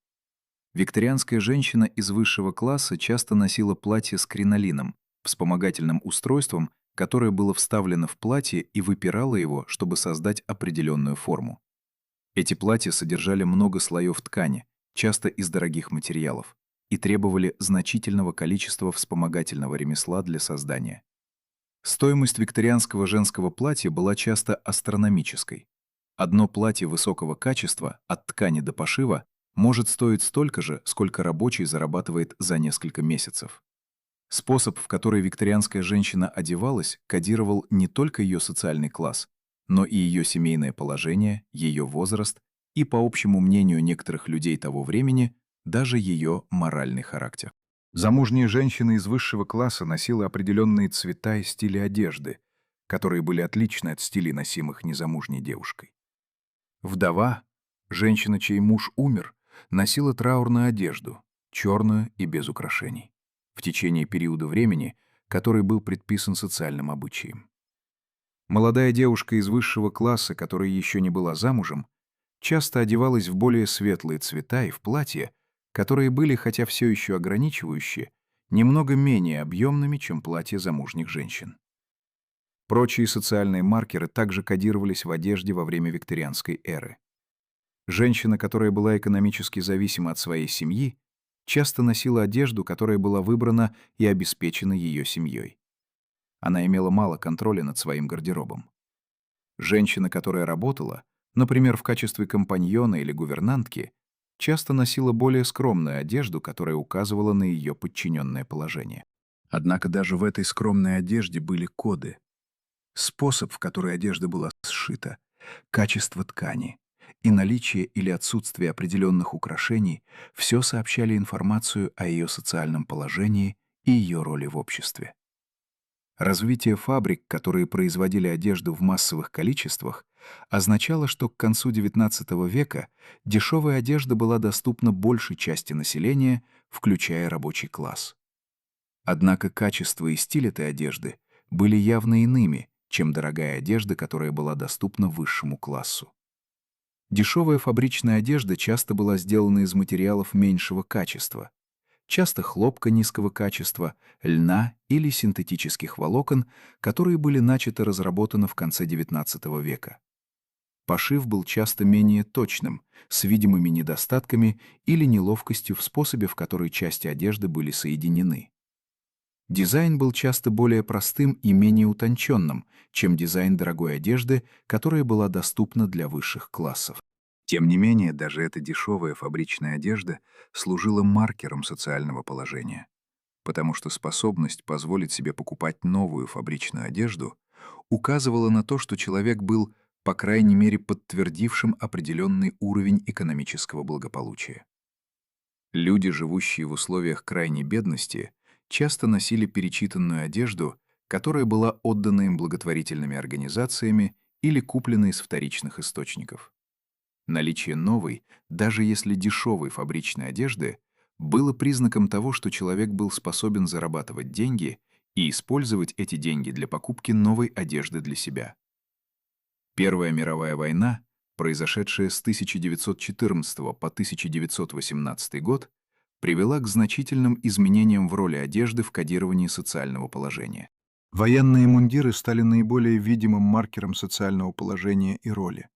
Викторианская женщина из высшего класса часто носила платье с кринолином, вспомогательным устройством, которое было вставлено в платье и выпирало его, чтобы создать определенную форму. Эти платья содержали много слоев ткани, часто из дорогих материалов, и требовали значительного количества вспомогательного ремесла для создания. Стоимость викторианского женского платья была часто астрономической. Одно платье высокого качества, от ткани до пошива, может стоить столько же, сколько рабочий зарабатывает за несколько месяцев. Способ, в который викторианская женщина одевалась, кодировал не только ее социальный класс, но и ее семейное положение, ее возраст и, по общему мнению некоторых людей того времени, даже ее моральный характер. Замужние женщины из высшего класса носили определенные цвета и стили одежды, которые были отличны от стилей, носимых незамужней девушкой. Вдова, женщина, чей муж умер, носила траурную одежду, черную и без украшений, в течение периода времени, который был предписан социальным обычаем. Молодая девушка из высшего класса, которая еще не была замужем, часто одевалась в более светлые цвета и в платья, которые были, хотя все еще ограничивающие, немного менее объемными, чем платья замужних женщин. Прочие социальные маркеры также кодировались в одежде во время викторианской эры. Женщина, которая была экономически зависима от своей семьи, часто носила одежду, которая была выбрана и обеспечена ее семьей. Она имела мало контроля над своим гардеробом. Женщина, которая работала, например, в качестве компаньона или гувернантки, часто носила более скромную одежду, которая указывала на ее подчиненное положение. Однако даже в этой скромной одежде были коды. Способ, в который одежда была сшита, качество ткани и наличие или отсутствие определенных украшений все сообщали информацию о ее социальном положении и ее роли в обществе. Развитие фабрик, которые производили одежду в массовых количествах, означало, что к концу XIX века дешевая одежда была доступна большей части населения, включая рабочий класс. Однако качество и стиль этой одежды были явно иными, чем дорогая одежда, которая была доступна высшему классу. Дешевая фабричная одежда часто была сделана из материалов меньшего качества, часто хлопка низкого качества, льна или синтетических волокон, которые были начато разработаны в конце XIX века. Пошив был часто менее точным, с видимыми недостатками или неловкостью в способе, в который части одежды были соединены. Дизайн был часто более простым и менее утонченным, чем дизайн дорогой одежды, которая была доступна для высших классов. Тем не менее, даже эта дешевая фабричная одежда служила маркером социального положения, потому что способность позволить себе покупать новую фабричную одежду указывала на то, что человек был, по крайней мере, подтвердившим определенный уровень экономического благополучия. Люди, живущие в условиях крайней бедности, часто носили перечитанную одежду, которая была отдана им благотворительными организациями или куплена из вторичных источников. Наличие новой, даже если дешевой фабричной одежды, было признаком того, что человек был способен зарабатывать деньги и использовать эти деньги для покупки новой одежды для себя. Первая мировая война, произошедшая с 1914 по 1918 год, привела к значительным изменениям в роли одежды в кодировании социального положения. Военные мундиры стали наиболее видимым маркером социального положения и роли.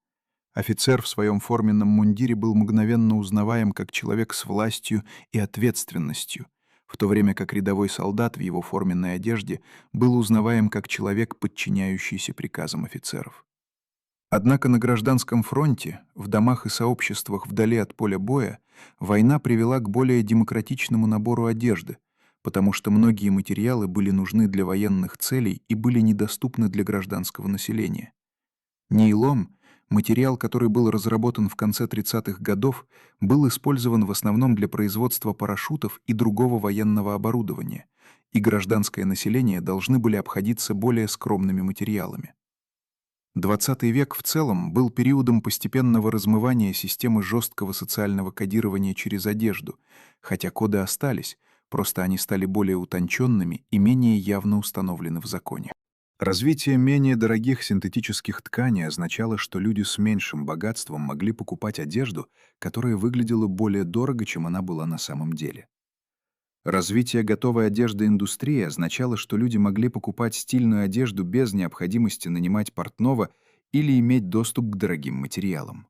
Офицер в своем форменном мундире был мгновенно узнаваем как человек с властью и ответственностью, в то время как рядовой солдат в его форменной одежде был узнаваем как человек, подчиняющийся приказам офицеров. Однако на гражданском фронте, в домах и сообществах вдали от поля боя, война привела к более демократичному набору одежды, потому что многие материалы были нужны для военных целей и были недоступны для гражданского населения. Нейлон, материал, который был разработан в конце 30-х годов, был использован в основном для производства парашютов и другого военного оборудования, и гражданское население должны были обходиться более скромными материалами. XX век в целом был периодом постепенного размывания системы жесткого социального кодирования через одежду, хотя коды остались, просто они стали более утонченными и менее явно установлены в законе. Развитие менее дорогих синтетических тканей означало, что люди с меньшим богатством могли покупать одежду, которая выглядела более дорого, чем она была на самом деле. Развитие готовой одежды индустрии означало, что люди могли покупать стильную одежду без необходимости нанимать портного или иметь доступ к дорогим материалам.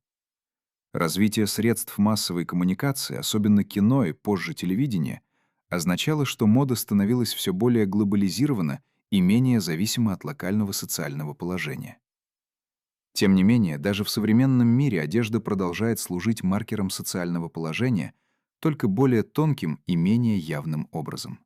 Развитие средств массовой коммуникации, особенно кино и позже телевидения, означало, что мода становилась все более глобализирована и менее зависима от локального социального положения. Тем не менее, даже в современном мире одежда продолжает служить маркером социального положения, только более тонким и менее явным образом.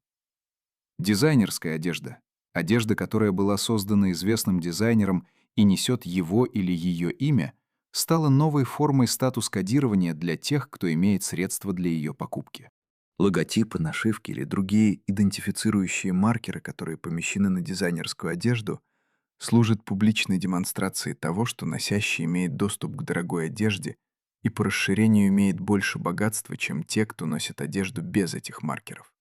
Дизайнерская одежда, одежда, которая была создана известным дизайнером и несет его или ее имя, стала новой формой статус-кодирования для тех, кто имеет средства для ее покупки. Логотипы, нашивки или другие идентифицирующие маркеры, которые помещены на дизайнерскую одежду, служат публичной демонстрацией того, что носящий имеет доступ к дорогой одежде и по расширению имеет больше богатства, чем те, кто носит одежду без этих маркеров.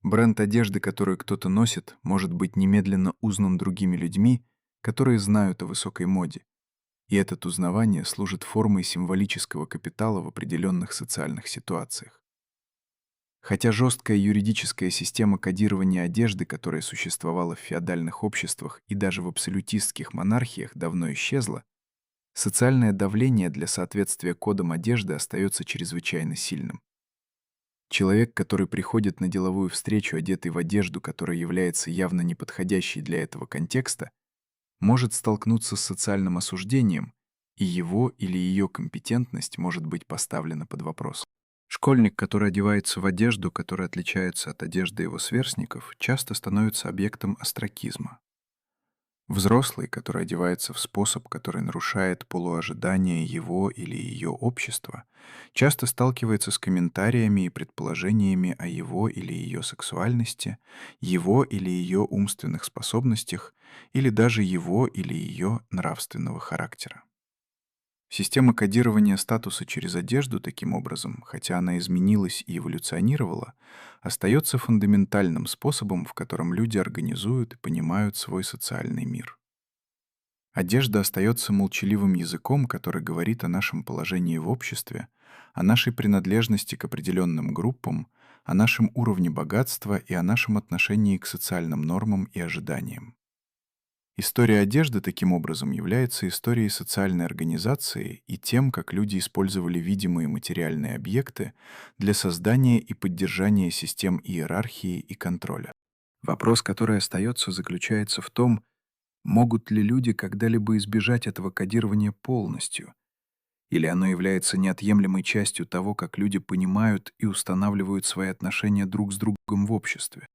Бренд одежды, которую кто-то носит, может быть немедленно узнан другими людьми, которые знают о высокой моде, и это узнавание служит формой символического капитала в определенных социальных ситуациях. Хотя жесткая юридическая система кодирования одежды, которая существовала в феодальных обществах и даже в абсолютистских монархиях, давно исчезла, Социальное давление для соответствия кодам одежды остается чрезвычайно сильным. Человек, который приходит на деловую встречу, одетый в одежду, которая является явно неподходящей для этого контекста, может столкнуться с социальным осуждением, и его или ее компетентность может быть поставлена под вопрос. Школьник, который одевается в одежду, которая отличается от одежды его сверстников, часто становится объектом остракизма. Взрослый, который одевается в способ, который нарушает полуожидания его или ее общества, часто сталкивается с комментариями и предположениями о его или ее сексуальности, его или ее умственных способностях или даже его или ее нравственного характера. Система кодирования статуса через одежду, таким образом, хотя она изменилась и эволюционировала, остается фундаментальным способом, в котором люди организуют и понимают свой социальный мир. Одежда остается молчаливым языком, который говорит о нашем положении в обществе, о нашей принадлежности к определенным группам, о нашем уровне богатства и о нашем отношении к социальным нормам и ожиданиям. История одежды, таким образом, является историей социальной организации и тем, как люди использовали видимые материальные объекты для создания и поддержания систем иерархии и контроля. Вопрос, который остается, заключается в том, могут ли люди когда-либо избежать этого кодирования полностью, или оно является неотъемлемой частью того, как люди понимают и устанавливают свои отношения друг с другом в обществе.